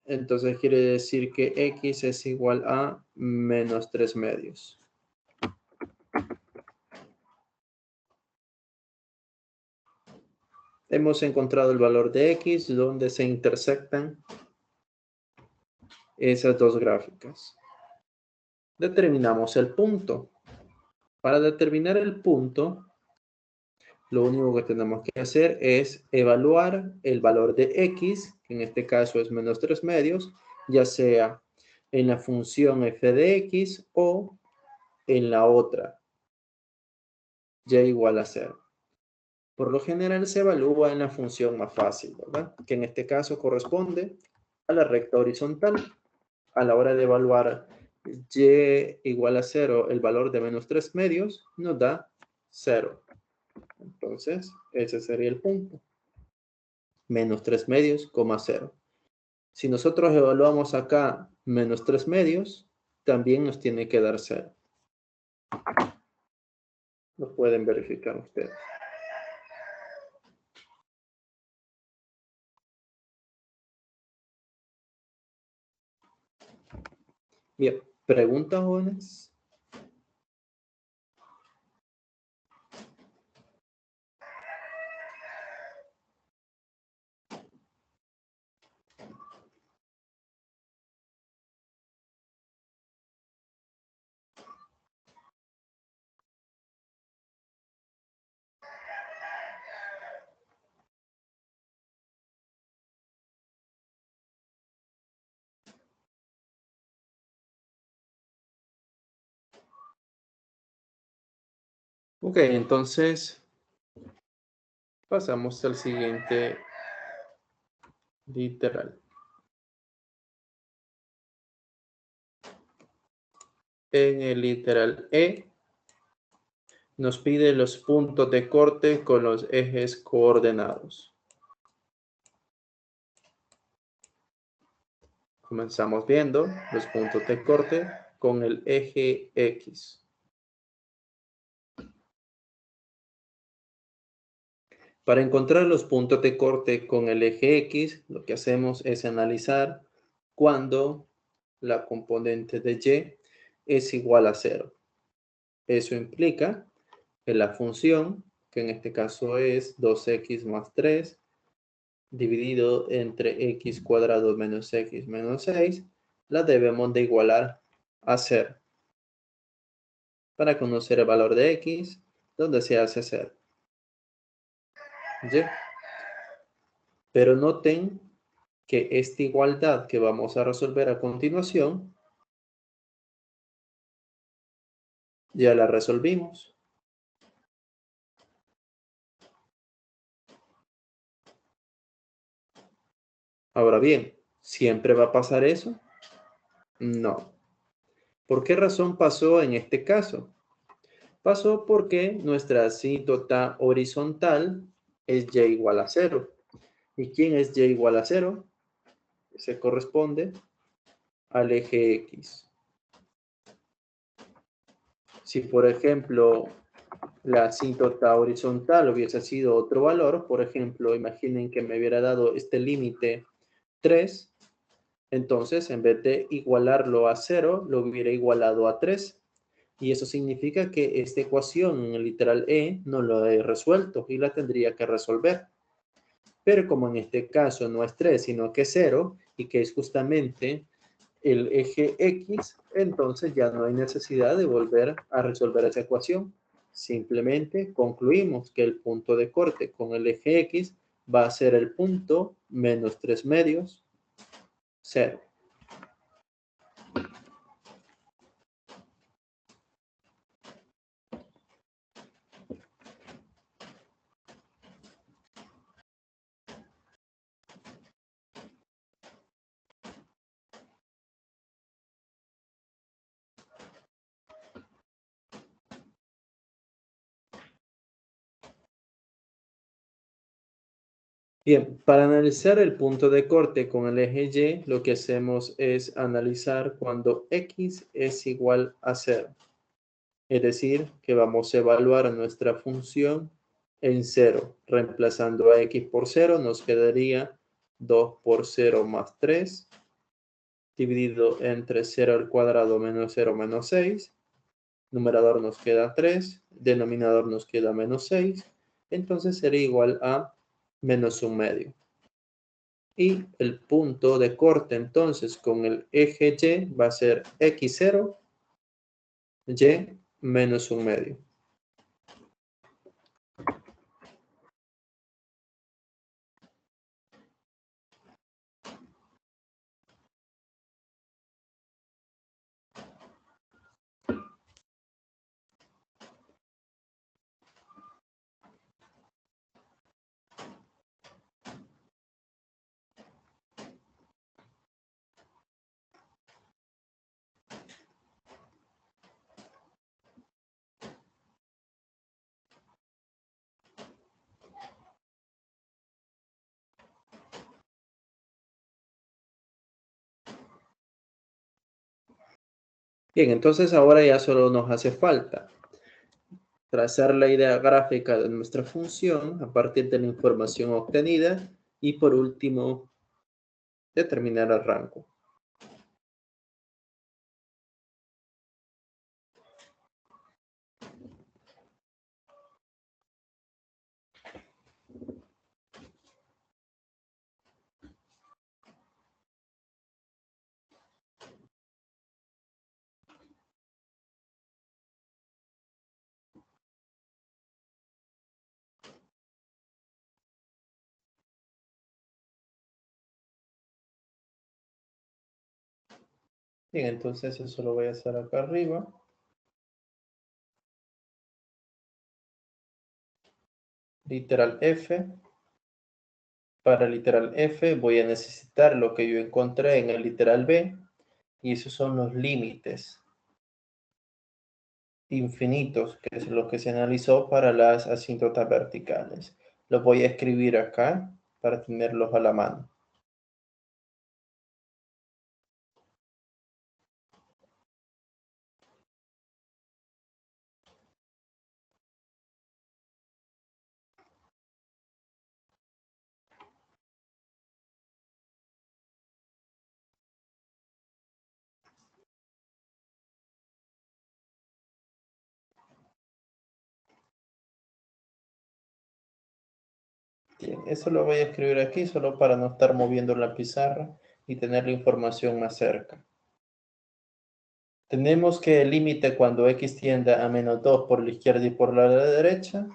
Entonces quiere decir que x es igual a menos 3 medios. Hemos encontrado el valor de x donde se intersectan esas dos gráficas. Determinamos el punto. Para determinar el punto, lo único que tenemos que hacer es evaluar el valor de x, que en este caso es menos 3 medios, ya sea en la función f de x o en la otra, y igual a 0. Por lo general se evalúa en la función más fácil, ¿verdad? Que en este caso corresponde a la recta horizontal. A la hora de evaluar y igual a 0, el valor de menos 3 medios nos da 0. Entonces, ese sería el punto. Menos 3 medios, 0. Si nosotros evaluamos acá menos 3 medios, también nos tiene que dar 0. Lo pueden verificar ustedes. Bien, ¿preguntas, jóvenes? Ok, entonces pasamos al siguiente literal. En el literal E nos pide los puntos de corte con los ejes coordenados. Comenzamos viendo los puntos de corte con el eje X. Para encontrar los puntos de corte con el eje X, lo que hacemos es analizar cuando la componente de Y es igual a 0. Eso implica que la función, que en este caso es 2x más 3, dividido entre x cuadrado menos x menos 6, la debemos de igualar a 0. Para conocer el valor de x, donde se hace 0. ¿Sí? Pero noten que esta igualdad que vamos a resolver a continuación, ya la resolvimos. Ahora bien, ¿siempre va a pasar eso? No. ¿Por qué razón pasó en este caso? Pasó porque nuestra asíntota horizontal es y igual a 0. ¿Y quién es y igual a 0? Se corresponde al eje X. Si, por ejemplo, la asíntota horizontal hubiese sido otro valor, por ejemplo, imaginen que me hubiera dado este límite 3, entonces en vez de igualarlo a 0, lo hubiera igualado a 3. Y eso significa que esta ecuación en el literal E no lo he resuelto y la tendría que resolver. Pero como en este caso no es 3, sino que es 0 y que es justamente el eje X, entonces ya no hay necesidad de volver a resolver esa ecuación. Simplemente concluimos que el punto de corte con el eje X va a ser el punto menos 3 medios, 0. Bien, para analizar el punto de corte con el eje Y, lo que hacemos es analizar cuando X es igual a 0. Es decir, que vamos a evaluar nuestra función en 0. Reemplazando a X por 0, nos quedaría 2 por 0 más 3, dividido entre 0 al cuadrado menos 0 menos 6. Numerador nos queda 3, denominador nos queda menos 6. Entonces sería igual a menos 1 medio. Y el punto de corte entonces con el eje Y va a ser X0, Y menos 1 medio. Bien, entonces ahora ya solo nos hace falta trazar la idea gráfica de nuestra función a partir de la información obtenida y por último determinar el rango. Bien, entonces eso lo voy a hacer acá arriba. literal F. Para literal F voy a necesitar lo que yo encontré en el literal B, y esos son los límites infinitos, que es lo que se analizó para las asíntotas verticales. Los voy a escribir acá para tenerlos a la mano. Bien, eso lo voy a escribir aquí solo para no estar moviendo la pizarra y tener la información más cerca. Tenemos que el límite cuando x tiende a menos 2 por la izquierda y por la derecha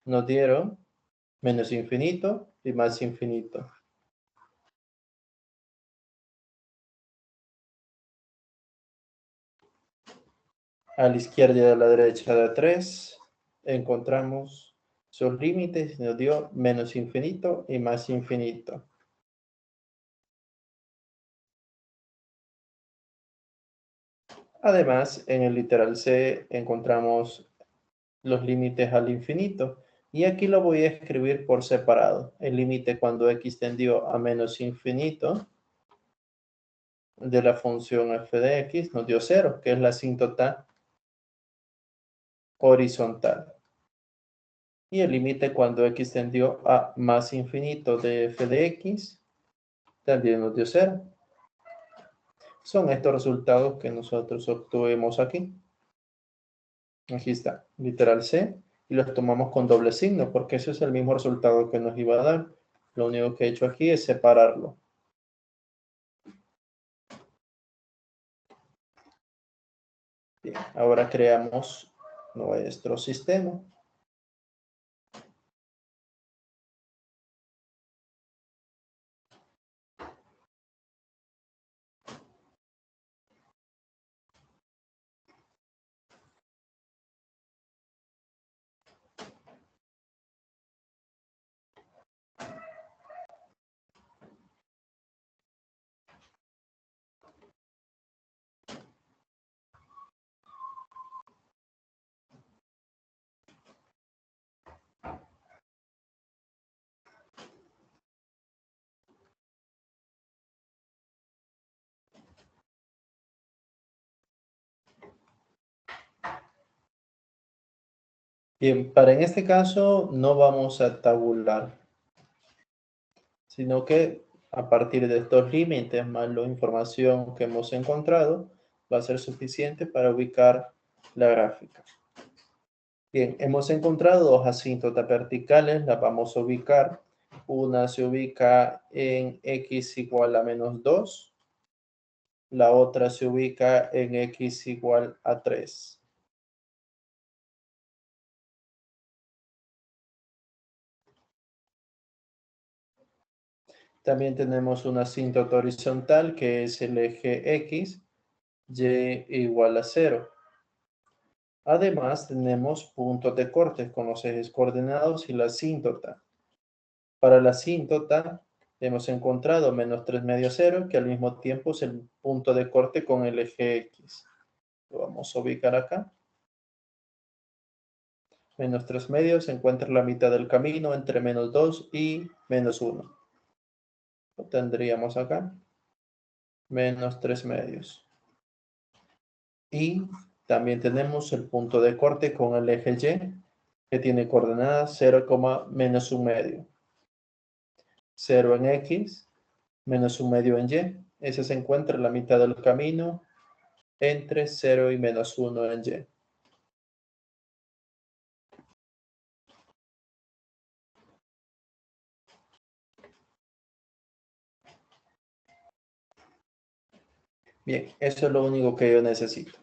nos dieron menos infinito y más infinito. A la izquierda y a la derecha de 3 encontramos sus límites y nos dio menos infinito y más infinito. Además, en el literal C encontramos los límites al infinito. Y aquí lo voy a escribir por separado. El límite cuando x tendió a menos infinito de la función f de x nos dio 0, que es la asíntota horizontal. Y el límite cuando x tendió a más infinito de f de x también nos dio 0. Son estos resultados que nosotros obtuvimos aquí. Aquí está, literal C, y los tomamos con doble signo, porque ese es el mismo resultado que nos iba a dar. Lo único que he hecho aquí es separarlo. Bien, ahora creamos nuestro sistema. Bien, para en este caso no vamos a tabular, sino que a partir de estos límites más la información que hemos encontrado va a ser suficiente para ubicar la gráfica. Bien, hemos encontrado dos asíntotas verticales, las vamos a ubicar. Una se ubica en x igual a menos 2, la otra se ubica en x igual a 3. También tenemos una asíntota horizontal que es el eje x, y igual a 0. Además, tenemos puntos de corte con los ejes coordenados y la asíntota. Para la asíntota hemos encontrado menos 3 medios 0, que al mismo tiempo es el punto de corte con el eje x. Lo vamos a ubicar acá. Menos 3 medios se encuentra la mitad del camino entre menos 2 y menos 1. Lo tendríamos acá. Menos 3 medios. Y también tenemos el punto de corte con el eje y, que tiene coordenadas 0, menos 1 medio. 0 en x, menos 1 medio en y. Ese se encuentra en la mitad del camino entre 0 y menos 1 en y. Bien, eso es lo único que yo necesito.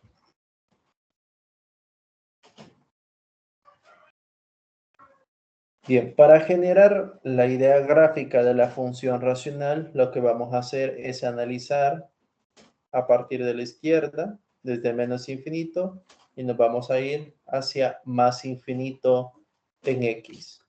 Bien, para generar la idea gráfica de la función racional, lo que vamos a hacer es analizar a partir de la izquierda, desde menos infinito, y nos vamos a ir hacia más infinito en x.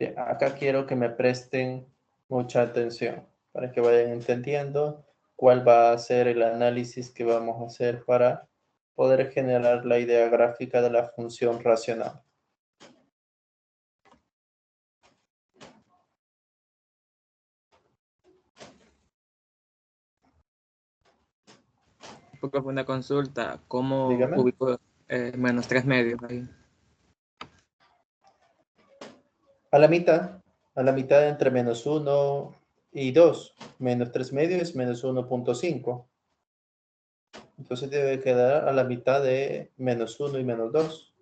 Bien, acá quiero que me presten mucha atención para que vayan entendiendo cuál va a ser el análisis que vamos a hacer para poder generar la idea gráfica de la función racional. Porque fue una consulta, ¿cómo Dígame. ubico menos 3 medios ahí? A la mitad entre menos 1 y 2. Menos 3 medios es menos 1.5. Entonces debe quedar a la mitad de menos 1 y menos 2.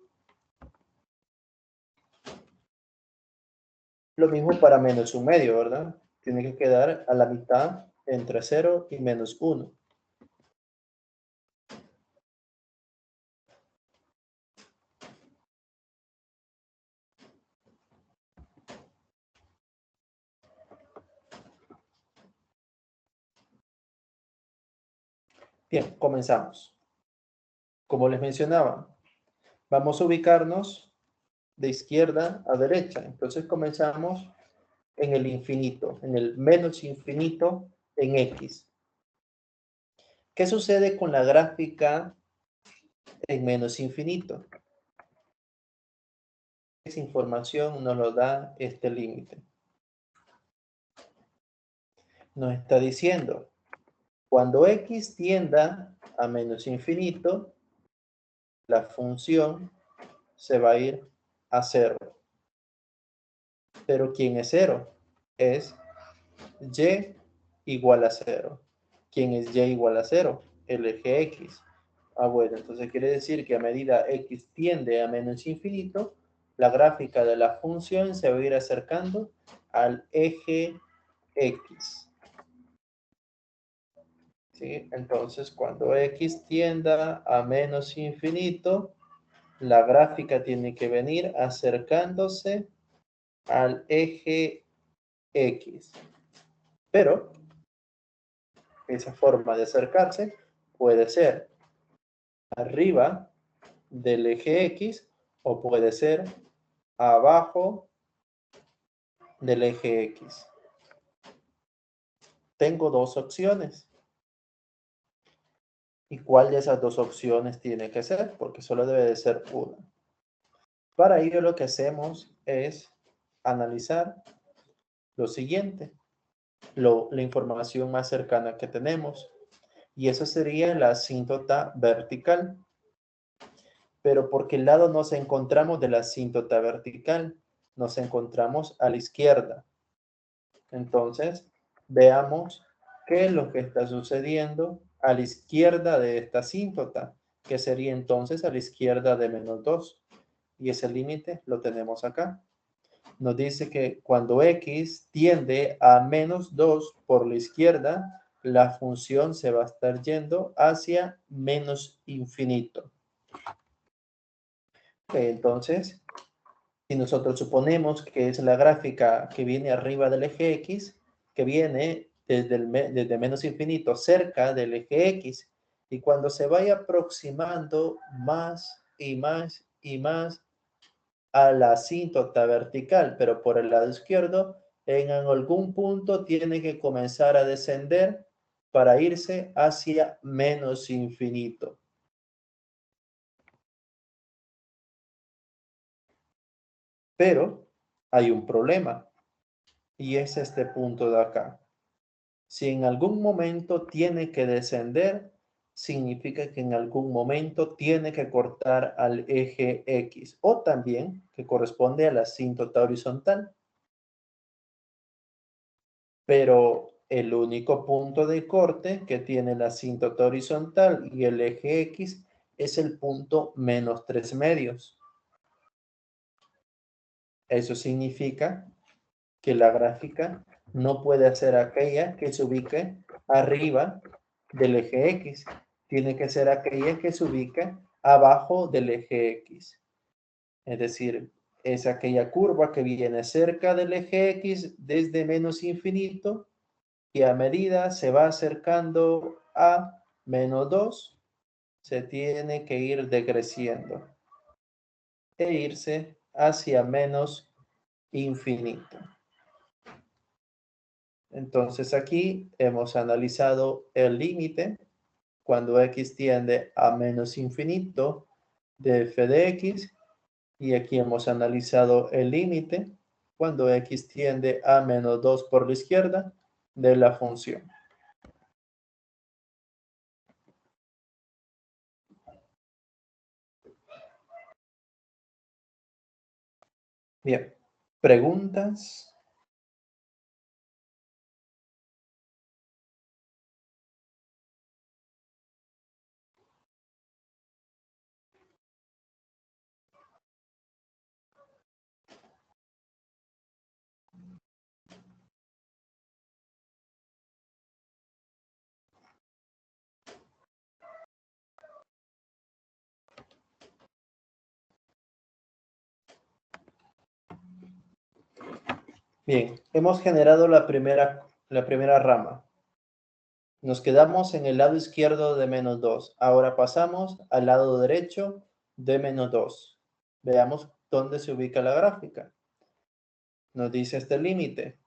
Lo mismo para menos 1 medio, ¿verdad? Tiene que quedar a la mitad entre 0 y menos 1. Bien, comenzamos. Como les mencionaba, vamos a ubicarnos de izquierda a derecha. Entonces comenzamos en el infinito, en el menos infinito en X. ¿Qué sucede con la gráfica en menos infinito? Esa información nos lo da este límite. Nos está diciendo, cuando X tienda a menos infinito, la función se va a ir a 0. Pero ¿quién es 0? Es y igual a 0. ¿Quién es y igual a 0? El eje X. Bueno, entonces quiere decir que a medida X tiende a menos infinito, la gráfica de la función se va a ir acercando al eje X. ¿Sí? Entonces, cuando X tienda a menos infinito, la gráfica tiene que venir acercándose al eje X. Pero esa forma de acercarse puede ser arriba del eje X o puede ser abajo del eje X. Tengo dos opciones. ¿Y cuál de esas dos opciones tiene que ser? Porque solo debe de ser una. Para ello lo que hacemos es analizar lo siguiente, la información más cercana que tenemos. Y eso sería la asíntota vertical. Pero ¿por qué lado nos encontramos de la asíntota vertical? Nos encontramos a la izquierda. Entonces, veamos qué es lo que está sucediendo a la izquierda de esta asíntota, que sería entonces a la izquierda de menos 2. Y ese límite lo tenemos acá. Nos dice que cuando X tiende a menos 2 por la izquierda, la función se va a estar yendo hacia menos infinito. Entonces, si nosotros suponemos que es la gráfica que viene arriba del eje X, que viene desde menos infinito cerca del eje X, y cuando se vaya aproximando más y más y más a la asíntota vertical, pero por el lado izquierdo, en algún punto tiene que comenzar a descender para irse hacia menos infinito. Pero hay un problema, y es este punto de acá. Si en algún momento tiene que descender, significa que en algún momento tiene que cortar al eje X, o también que corresponde a la asíntota horizontal. Pero el único punto de corte que tiene la asíntota horizontal y el eje X es el punto menos 3 medios. Eso significa que la gráfica no puede ser aquella que se ubique arriba del eje X. Tiene que ser aquella que se ubique abajo del eje X. Es decir, es aquella curva que viene cerca del eje X desde menos infinito y a medida se va acercando a menos 2, se tiene que ir decreciendo e irse hacia menos infinito. Entonces aquí hemos analizado el límite cuando x tiende a menos infinito de f de x, y aquí hemos analizado el límite cuando x tiende a menos 2 por la izquierda de la función. Bien, ¿preguntas? Bien, hemos generado la primera rama. Nos quedamos en el lado izquierdo de menos 2. Ahora pasamos al lado derecho de menos 2. Veamos dónde se ubica la gráfica. Nos dice este límite.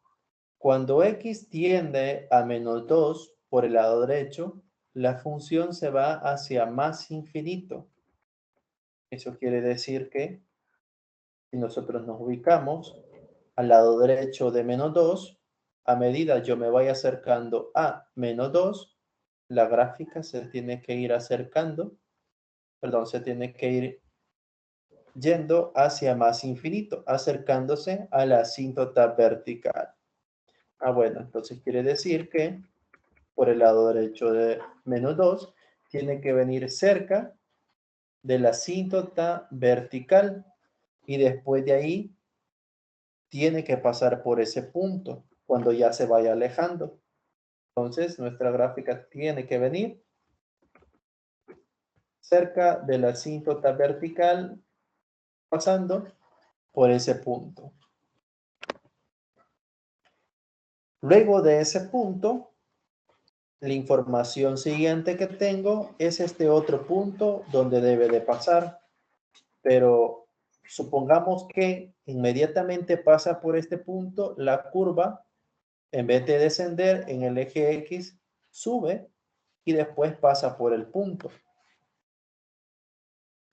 Cuando x tiende a menos 2 por el lado derecho, la función se va hacia más infinito. Eso quiere decir que si nosotros nos ubicamos al lado derecho de menos 2, a medida yo me vaya acercando a menos 2, la gráfica se tiene que ir acercando, perdón, se tiene que ir yendo hacia más infinito, acercándose a la asíntota vertical. Bueno, entonces quiere decir que por el lado derecho de menos 2 tiene que venir cerca de la asíntota vertical, y después de ahí tiene que pasar por ese punto cuando ya se vaya alejando. Entonces, nuestra gráfica tiene que venir cerca de la asíntota vertical, pasando por ese punto. Luego de ese punto, la información siguiente que tengo es este otro punto donde debe de pasar. Pero supongamos que inmediatamente pasa por este punto, la curva, en vez de descender en el eje X, sube y después pasa por el punto.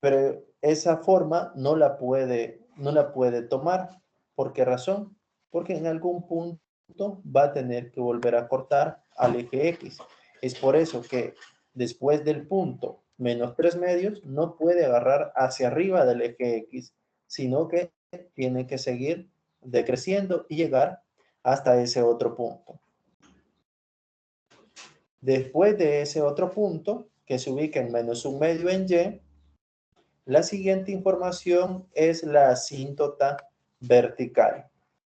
Pero esa forma no la puede tomar. ¿Por qué razón? Porque en algún punto va a tener que volver a cortar al eje X. Es por eso que después del punto menos 3 medios no puede agarrar hacia arriba del eje X, sino que tiene que seguir decreciendo y llegar hasta ese otro punto. Después de ese otro punto, que se ubica en menos 1 medio en Y, la siguiente información es la asíntota vertical,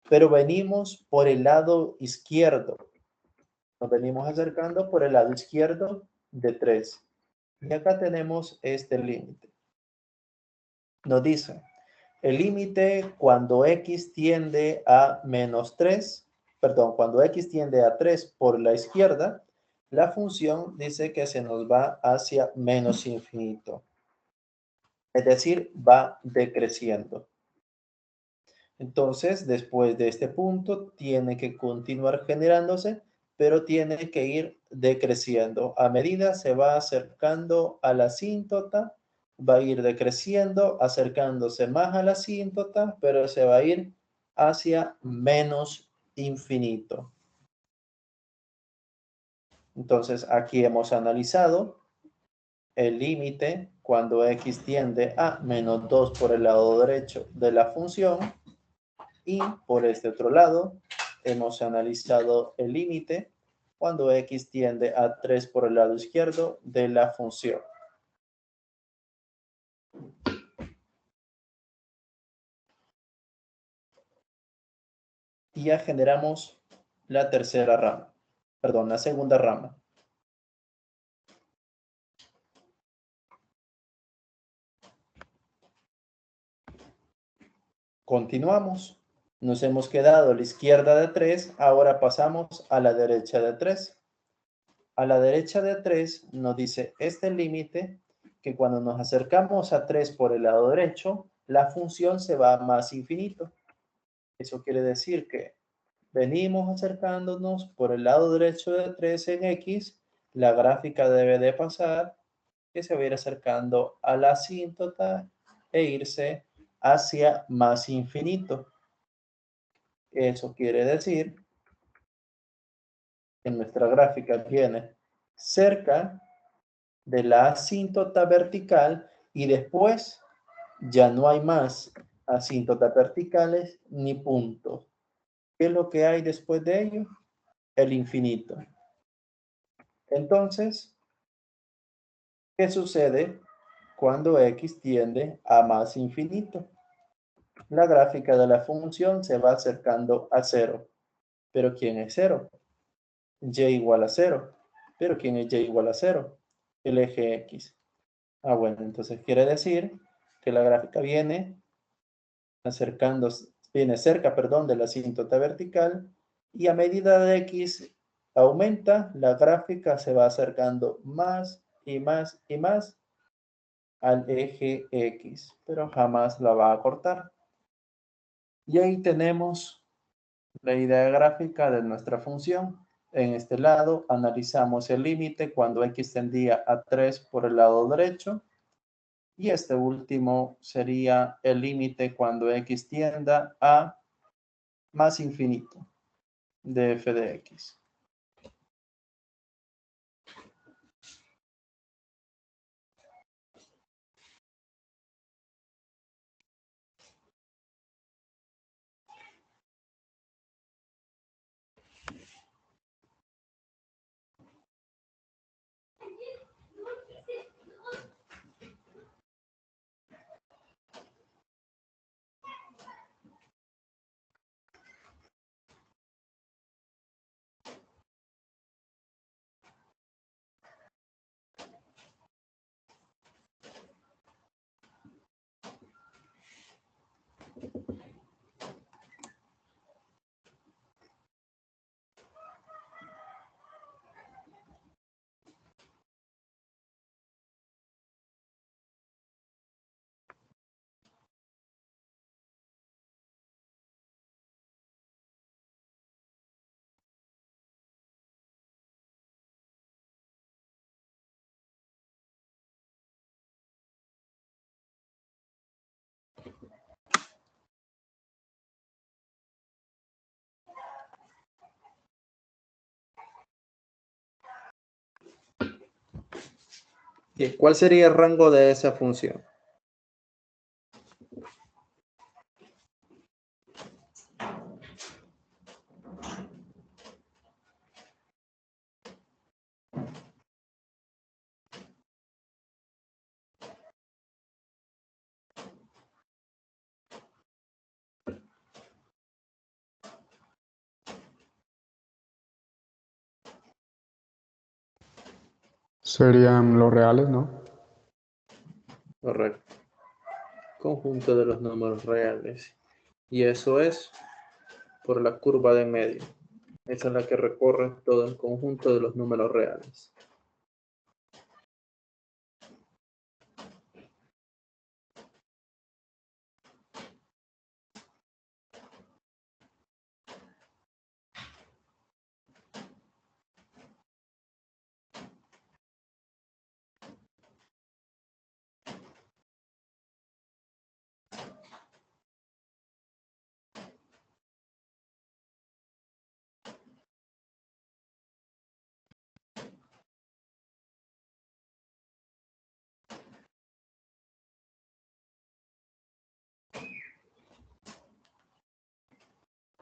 pero venimos por el lado izquierdo. Nos venimos acercando por el lado izquierdo de 3. Y acá tenemos este límite. Nos dice, el límite cuando x tiende a menos 3, perdón, cuando x tiende a 3 por la izquierda, la función dice que se nos va hacia menos infinito. Es decir, va decreciendo. Entonces, después de este punto, tiene que continuar generándose, pero tiene que ir decreciendo. A medida se va acercando a la asíntota, va a ir decreciendo, acercándose más a la asíntota, pero se va a ir hacia menos infinito. Entonces, aquí hemos analizado el límite cuando x tiende a menos 2 por el lado derecho de la función, y por este otro lado hemos analizado el límite cuando x tiende a 3 por el lado izquierdo de la función. Y ya generamos la tercera rama, perdón, la segunda rama. Continuamos. Nos hemos quedado a la izquierda de 3, ahora pasamos a la derecha de 3. A la derecha de 3 nos dice este límite que cuando nos acercamos a 3 por el lado derecho, la función se va a más infinito. Eso quiere decir que venimos acercándonos por el lado derecho de 3 en X. La gráfica debe de pasar, que se va a ir acercando a la asíntota e irse hacia más infinito. Eso quiere decir que nuestra gráfica viene cerca de la asíntota vertical y después ya no hay más asíntotas verticales ni puntos. ¿Qué es lo que hay después de ello? El infinito. Entonces, ¿qué sucede cuando x tiende a más infinito? La gráfica de la función se va acercando a 0. ¿Pero quién es 0? Y igual a 0. ¿Pero quién es y igual a 0? El eje x. Bueno, entonces quiere decir que la gráfica viene cerca, de la asíntota vertical, y a medida de x aumenta, la gráfica se va acercando más y más y más al eje x, pero jamás la va a cortar. Y ahí tenemos la idea gráfica de nuestra función. En este lado analizamos el límite cuando x tendía a 3 por el lado derecho. Y este último sería el límite cuando x tienda a más infinito de f de x. ¿Cuál sería el rango de esa función? Serían los reales, ¿no? Correcto. Conjunto de los números reales. Y eso es por la curva de medio. Esa es la que recorre todo el conjunto de los números reales.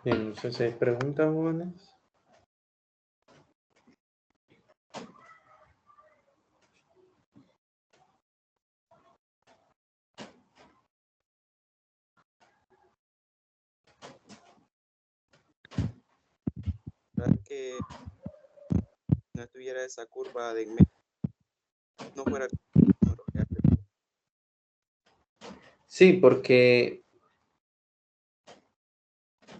Bien, no sé si hay preguntas, jóvenes. Que no estuviera esa curva de medio, no fuera número real. Sí, porque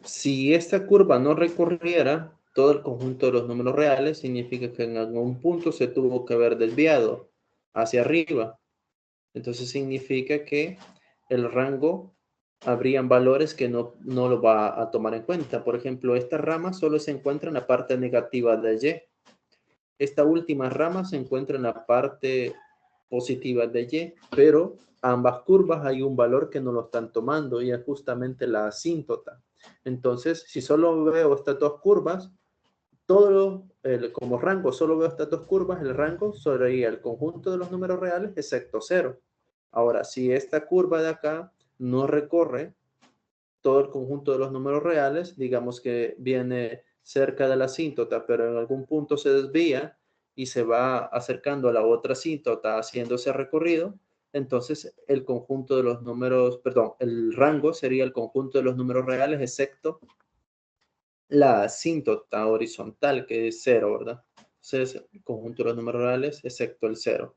si esta curva no recorriera todo el conjunto de los números reales, significa que en algún punto se tuvo que haber desviado hacia arriba. Entonces significa que el rango habrían valores que no lo va a tomar en cuenta. Por ejemplo, esta rama solo se encuentra en la parte negativa de Y. Esta última rama se encuentra en la parte positiva de Y, pero ambas curvas hay un valor que no lo están tomando y es justamente la asíntota. Entonces, si solo veo estas dos curvas, como rango solo veo estas dos curvas, el rango sería el conjunto de los números reales excepto 0. Ahora, si esta curva de acá no recorre todo el conjunto de los números reales, digamos que viene cerca de la asíntota, pero en algún punto se desvía y se va acercando a la otra asíntota haciendo ese recorrido, entonces el conjunto de los números, perdón, el rango sería el conjunto de los números reales excepto la asíntota horizontal, que es 0, ¿verdad? Entonces, el conjunto de los números reales excepto el 0.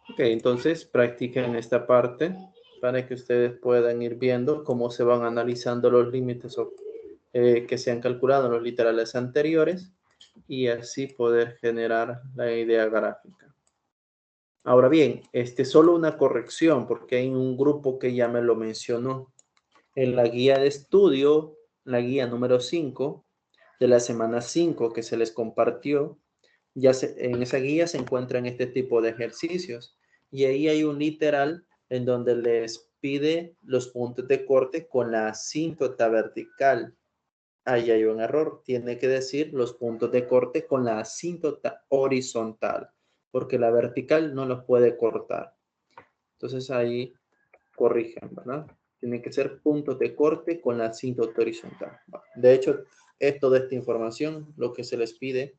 Ok, entonces practiquen esta parte para que ustedes puedan ir viendo cómo se van analizando los límites que se han calculado en los literales anteriores y así poder generar la idea gráfica. Ahora bien, solo una corrección porque hay un grupo que ya me lo mencionó. En la guía de estudio, la guía número 5 de la semana 5 que se les compartió, en esa guía se encuentran este tipo de ejercicios y ahí hay un literal en donde les pide los puntos de corte con la asíntota vertical. Ahí hay un error. Tiene que decir los puntos de corte con la asíntota horizontal, porque la vertical no los puede cortar. Entonces ahí corrigen, ¿verdad? Tiene que ser puntos de corte con la asíntota horizontal. De hecho, es toda esta información lo que se les pide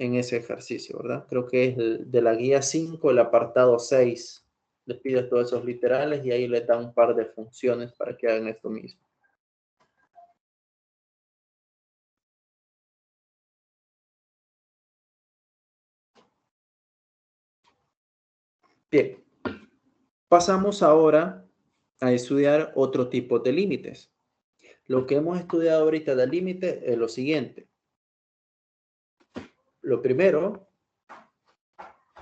en ese ejercicio, ¿verdad? Creo que es de la guía 5, el apartado 6. Les pide todos esos literales y ahí les da un par de funciones para que hagan esto mismo. Bien, pasamos ahora a estudiar otro tipo de límites. Lo que hemos estudiado ahorita del límite es lo siguiente. Lo primero,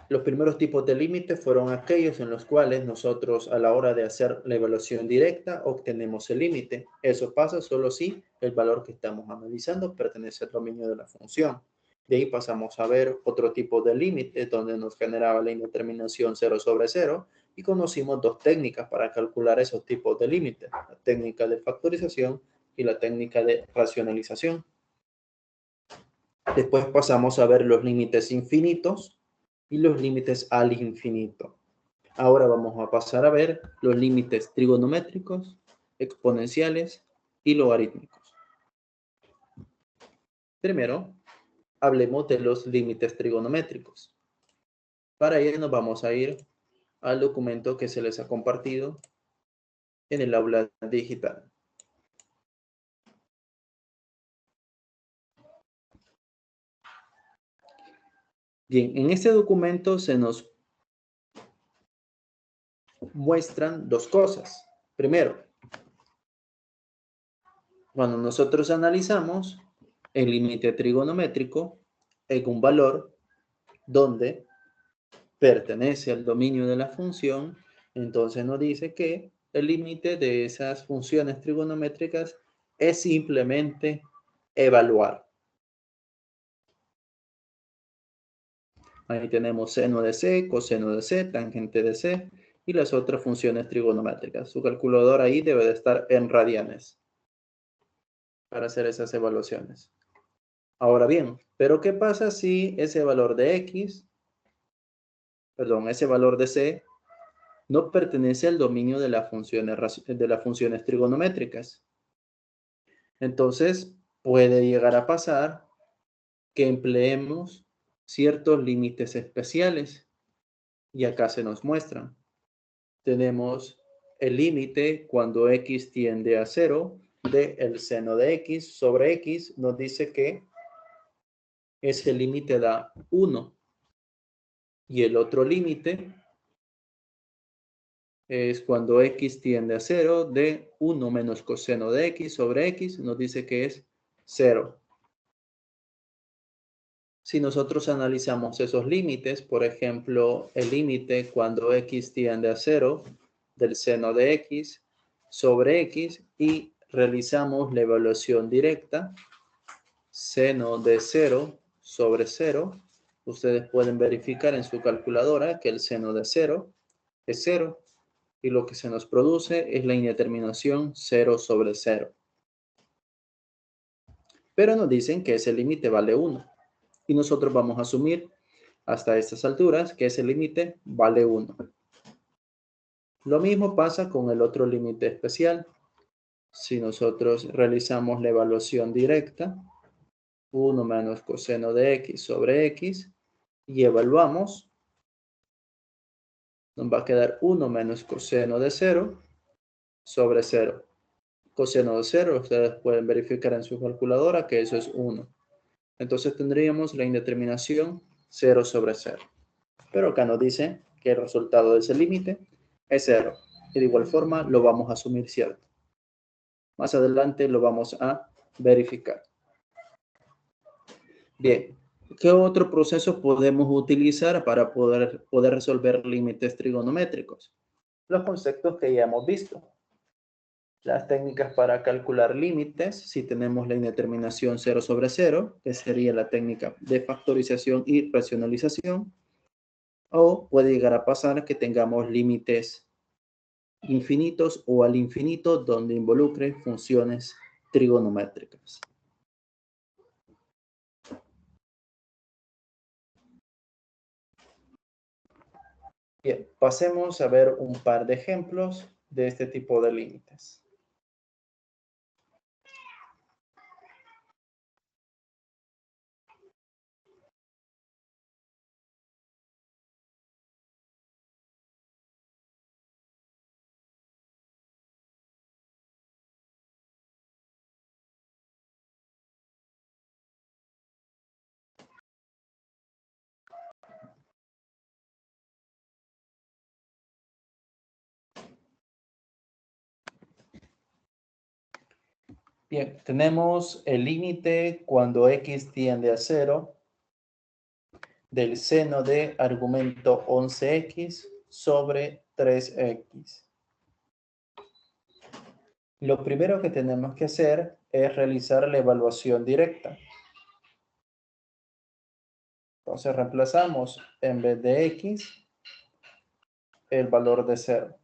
los primeros tipos de límites fueron aquellos en los cuales nosotros a la hora de hacer la evaluación directa obtenemos el límite. Eso pasa solo si el valor que estamos analizando pertenece al dominio de la función. De ahí pasamos a ver otro tipo de límites donde nos generaba la indeterminación 0 sobre 0 y conocimos dos técnicas para calcular esos tipos de límites, la técnica de factorización y la técnica de racionalización. Después pasamos a ver los límites infinitos y los límites al infinito. Ahora vamos a pasar a ver los límites trigonométricos, exponenciales y logarítmicos. Primero, hablemos de los límites trigonométricos. Para ello nos vamos a ir al documento que se les ha compartido en el aula digital. Bien, en este documento se nos muestran dos cosas. Primero, cuando nosotros analizamos el límite trigonométrico en un valor donde pertenece al dominio de la función, entonces nos dice que el límite de esas funciones trigonométricas es simplemente evaluar. Ahí tenemos seno de C, coseno de C, tangente de C y las otras funciones trigonométricas. Su calculadora ahí debe de estar en radianes para hacer esas evaluaciones. Ahora bien, ¿pero qué pasa si ese valor de X, ese valor de C, no pertenece al dominio de las funciones trigonométricas? Entonces, puede llegar a pasar que empleemos ciertos límites especiales y acá se nos muestran. Tenemos el límite cuando X tiende a 0 de el seno de X sobre X, nos dice que ese límite da 1. Y el otro límite es cuando x tiende a 0 de 1 menos coseno de x sobre x, nos dice que es 0. Si nosotros analizamos esos límites, por ejemplo, el límite cuando x tiende a 0 del seno de x sobre x y realizamos la evaluación directa, seno de 0 sobre 0, ustedes pueden verificar en su calculadora que el seno de 0 es 0 y lo que se nos produce es la indeterminación 0 sobre 0. Pero nos dicen que ese límite vale 1 y nosotros vamos a asumir hasta estas alturas que ese límite vale 1. Lo mismo pasa con el otro límite especial. Si nosotros realizamos la evaluación directa, 1 menos coseno de x sobre x, y evaluamos, nos va a quedar 1 menos coseno de 0 sobre 0. Coseno de 0, ustedes pueden verificar en su calculadora que eso es 1. Entonces tendríamos la indeterminación 0 sobre 0. Pero acá nos dice que el resultado de ese límite es 0. Y de igual forma lo vamos a asumir cierto. Más adelante lo vamos a verificar. Bien, ¿qué otro proceso podemos utilizar para poder resolver límites trigonométricos? Los conceptos que ya hemos visto. Las técnicas para calcular límites, si tenemos la indeterminación 0 sobre 0, que sería la técnica de factorización y racionalización, o puede llegar a pasar que tengamos límites infinitos o al infinito donde involucre funciones trigonométricas. Bien, pasemos a ver un par de ejemplos de este tipo de límites. Bien, tenemos el límite cuando x tiende a 0 del seno de argumento 11x sobre 3x. Lo primero que tenemos que hacer es realizar la evaluación directa. Entonces reemplazamos en vez de x el valor de 0.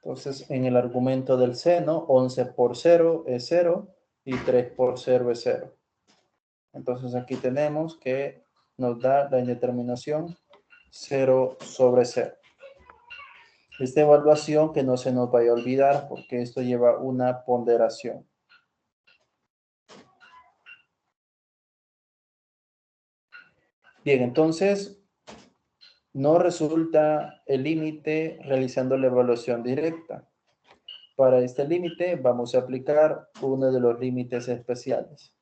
Entonces, en el argumento del seno, 11 por 0 es 0 y 3 por 0 es 0. Entonces, aquí tenemos que nos da la indeterminación 0 sobre 0. Esta evaluación que no se nos vaya a olvidar porque esto lleva una ponderación. Bien, entonces, no resulta el límite realizando la evaluación directa. Para este límite vamos a aplicar uno de los límites especiales.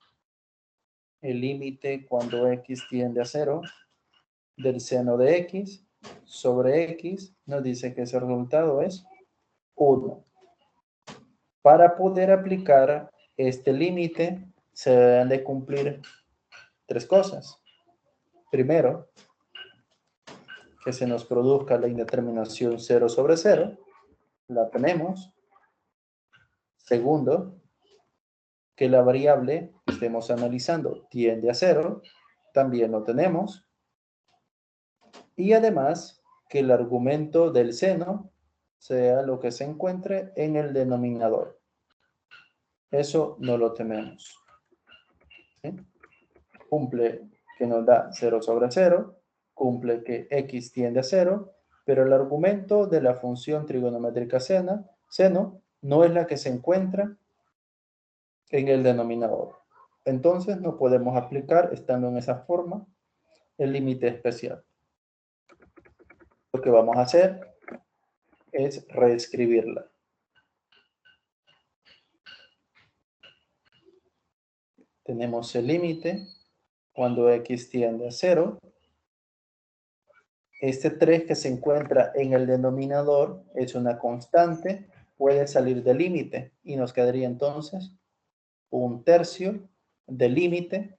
El límite cuando x tiende a 0 del seno de x sobre x nos dice que ese resultado es 1. Para poder aplicar este límite se deben de cumplir tres cosas. Primero, que se nos produzca la indeterminación 0 sobre 0. La tenemos. Segundo, que la variable que estemos analizando tiende a 0. También lo tenemos. Y además, que el argumento del seno sea lo que se encuentre en el denominador. Eso no lo tenemos. ¿Sí? Cumple que nos da 0 sobre 0, cumple que x tiende a 0, pero el argumento de la función trigonométrica seno no es la que se encuentra en el denominador. Entonces no podemos aplicar, estando en esa forma, el límite especial. Lo que vamos a hacer es reescribirla. Tenemos el límite cuando x tiende a 0 Este 3 que se encuentra en el denominador es una constante, puede salir del límite y nos quedaría entonces 1/3 del límite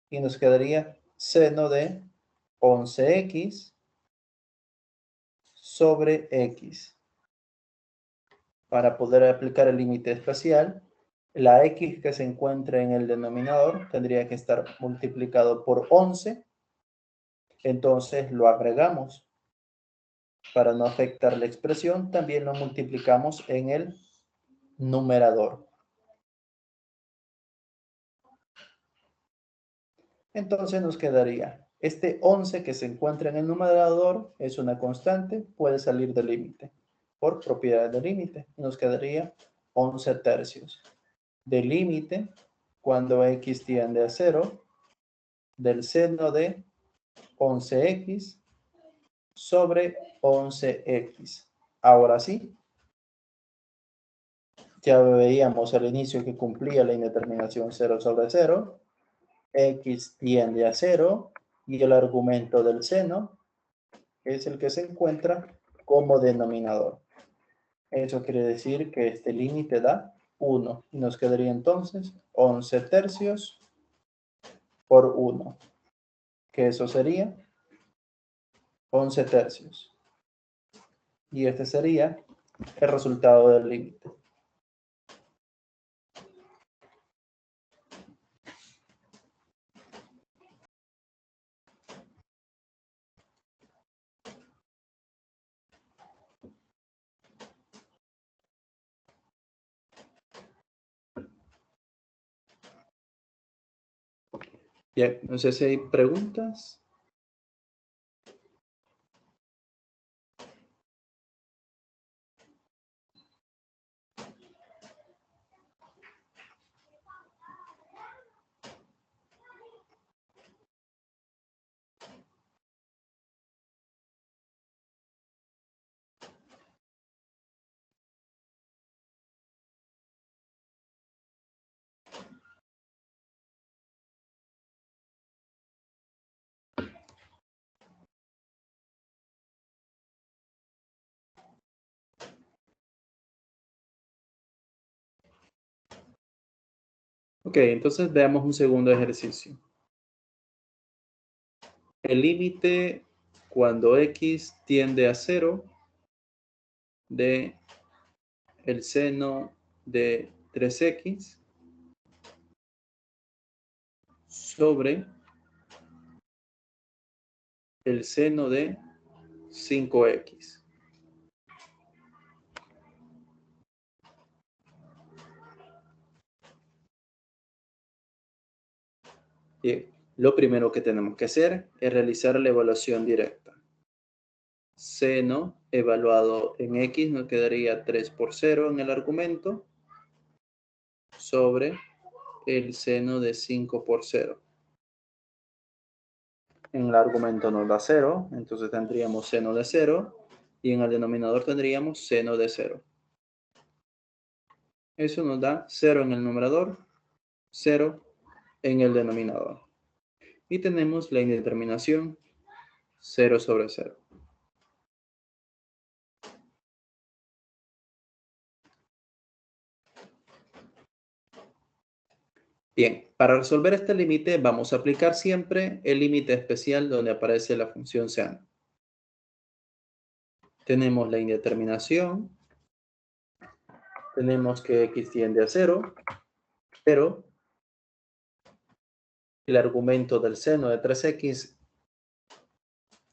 y nos quedaría seno de 11x sobre x. Para poder aplicar el límite especial, la x que se encuentra en el denominador tendría que estar multiplicado por 11. Entonces lo agregamos. Para no afectar la expresión, también lo multiplicamos en el numerador. Entonces nos quedaría, este 11 que se encuentra en el numerador es una constante, puede salir del límite por propiedad del límite. Nos quedaría 11/3 del límite cuando x tiende a 0 del seno de 11x sobre 11x. Ahora sí, ya veíamos al inicio que cumplía la indeterminación 0 sobre 0. X tiende a 0 y el argumento del seno es el que se encuentra como denominador. Eso quiere decir que este límite da 1 y nos quedaría entonces 11/3 por 1, que eso sería 11/3. Y este sería el resultado del límite. Bien, no sé si hay preguntas. Ok, entonces veamos un segundo ejercicio. El límite cuando x tiende a 0 de el seno de 3x sobre el seno de 5x. Bien, lo primero que tenemos que hacer es realizar la evaluación directa. Seno evaluado en x nos quedaría 3 por 0 en el argumento sobre el seno de 5 por 0. En el argumento nos da 0, entonces tendríamos seno de 0 y en el denominador tendríamos seno de 0. Eso nos da 0 en el numerador, 0 en el denominador. Y tenemos la indeterminación 0 sobre 0. Bien, para resolver este límite vamos a aplicar siempre el límite especial donde aparece la función seno. Tenemos la indeterminación, tenemos que x tiende a 0, pero el argumento del seno de 3x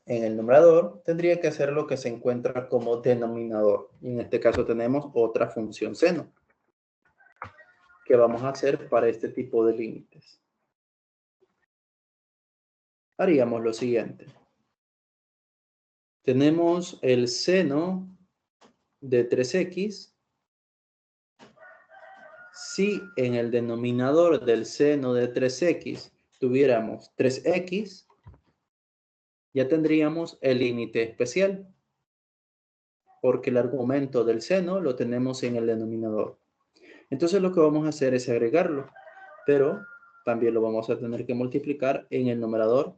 en el numerador tendría que ser lo que se encuentra como denominador. Y en este caso tenemos otra función seno. ¿Qué vamos a hacer para este tipo de límites? Haríamos lo siguiente. Tenemos el seno de 3x. Si en el denominador del seno de 3x tuviéramos 3x, ya tendríamos el límite especial, porque el argumento del seno lo tenemos en el denominador. Entonces lo que vamos a hacer es agregarlo, pero también lo vamos a tener que multiplicar en el numerador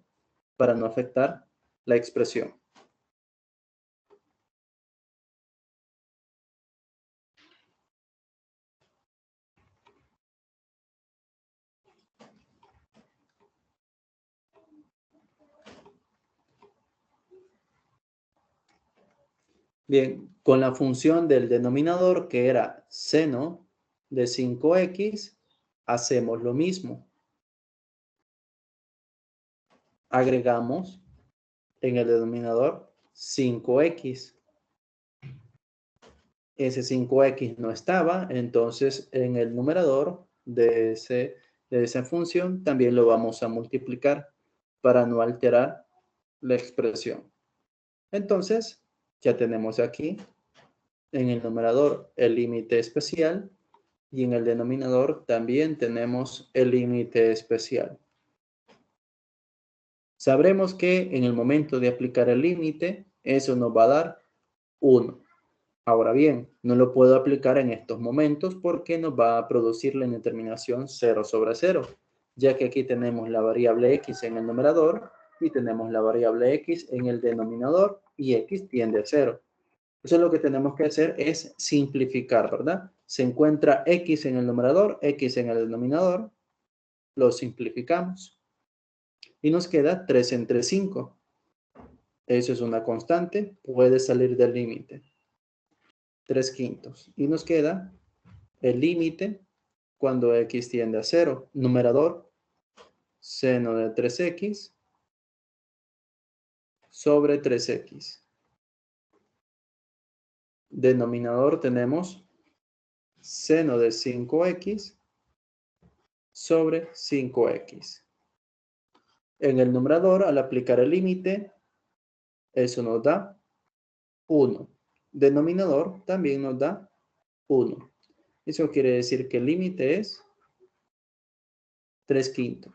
para no afectar la expresión. Bien, con la función del denominador, que era seno de 5x, hacemos lo mismo. Agregamos en el denominador 5x. Ese 5x no estaba, entonces en el numerador de esa función también lo vamos a multiplicar para no alterar la expresión. Entonces, ya tenemos aquí en el numerador el límite especial y en el denominador también tenemos el límite especial. Sabremos que en el momento de aplicar el límite, eso nos va a dar 1. Ahora bien, no lo puedo aplicar en estos momentos porque nos va a producir la indeterminación 0 sobre 0, ya que aquí tenemos la variable x en el numerador y tenemos la variable x en el denominador y x tiende a 0. Eso lo que tenemos que hacer es simplificar, ¿verdad? Se encuentra x en el numerador, x en el denominador, lo simplificamos y nos queda 3 entre 5. Eso es una constante, puede salir del límite. 3/5. Y nos queda el límite cuando x tiende a 0. Numerador, seno de 3x sobre 3x. Denominador tenemos seno de 5x sobre 5x. En el numerador, al aplicar el límite, eso nos da 1. Denominador también nos da 1. Eso quiere decir que el límite es 3/5.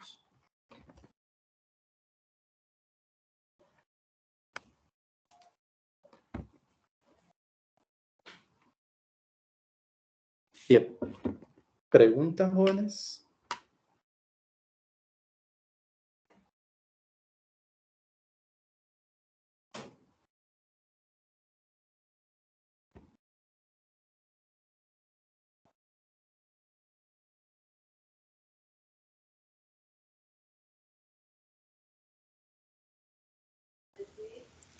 Bien. ¿Preguntas, jóvenes?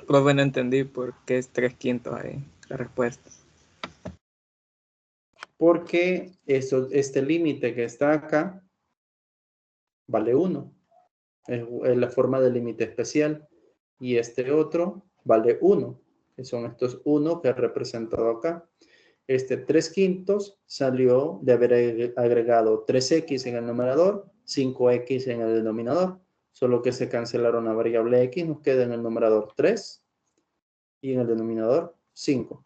Profe, no entendí por qué es 3/5 ahí, la respuesta. Porque este límite que está acá vale 1. Es la forma de límite especial. Y este otro vale 1, que son estos 1 que he representado acá. Este 3/5 salió de haber agregado 3x en el numerador, 5x en el denominador. Solo que se cancelaron la variable x, nos queda en el numerador 3 y en el denominador 5.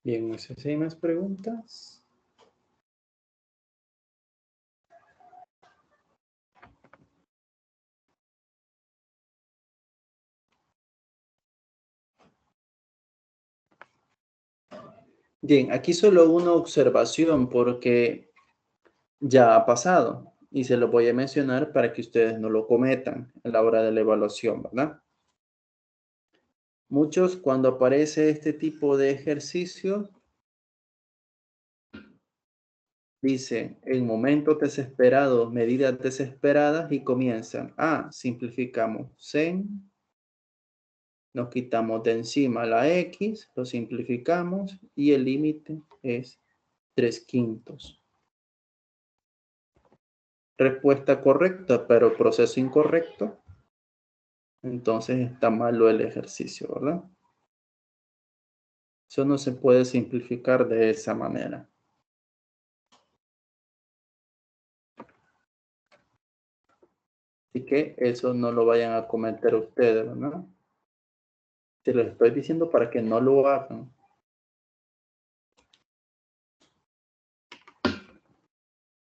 Bien, no sé si hay más preguntas. Bien, aquí solo una observación porque ya ha pasado y se lo voy a mencionar para que ustedes no lo cometan a la hora de la evaluación, ¿verdad? Muchos cuando aparece este tipo de ejercicio dice en momentos desesperados, medidas desesperadas y comienzan, simplificamos sen, nos quitamos de encima la x, lo simplificamos y el límite es 3/5. Respuesta correcta, pero proceso incorrecto. Entonces está malo el ejercicio, ¿verdad? Eso no se puede simplificar de esa manera. Así que eso no lo vayan a cometer ustedes, ¿verdad? Se los estoy diciendo para que no lo hagan.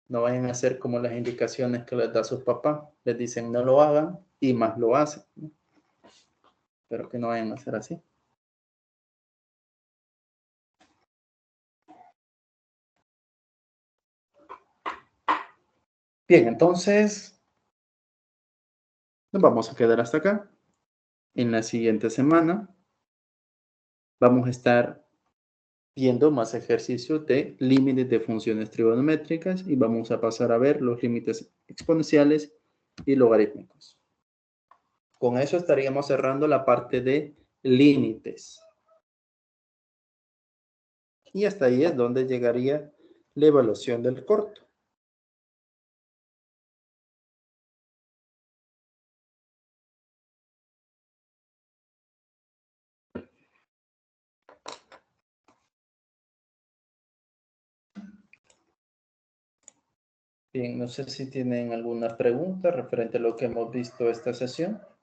No vayan a hacer como las indicaciones que les da sus papás. Les dicen no lo hagan y más lo hacen, ¿no? Pero que no vayan a hacer así. Bien, entonces nos vamos a quedar hasta acá. En la siguiente semana vamos a estar viendo más ejercicios de límites de funciones trigonométricas y vamos a pasar a ver los límites exponenciales y logarítmicos. Con eso estaríamos cerrando la parte de límites. Y hasta ahí es donde llegaría la evaluación del corto. Bien, no sé si tienen alguna pregunta referente a lo que hemos visto esta sesión.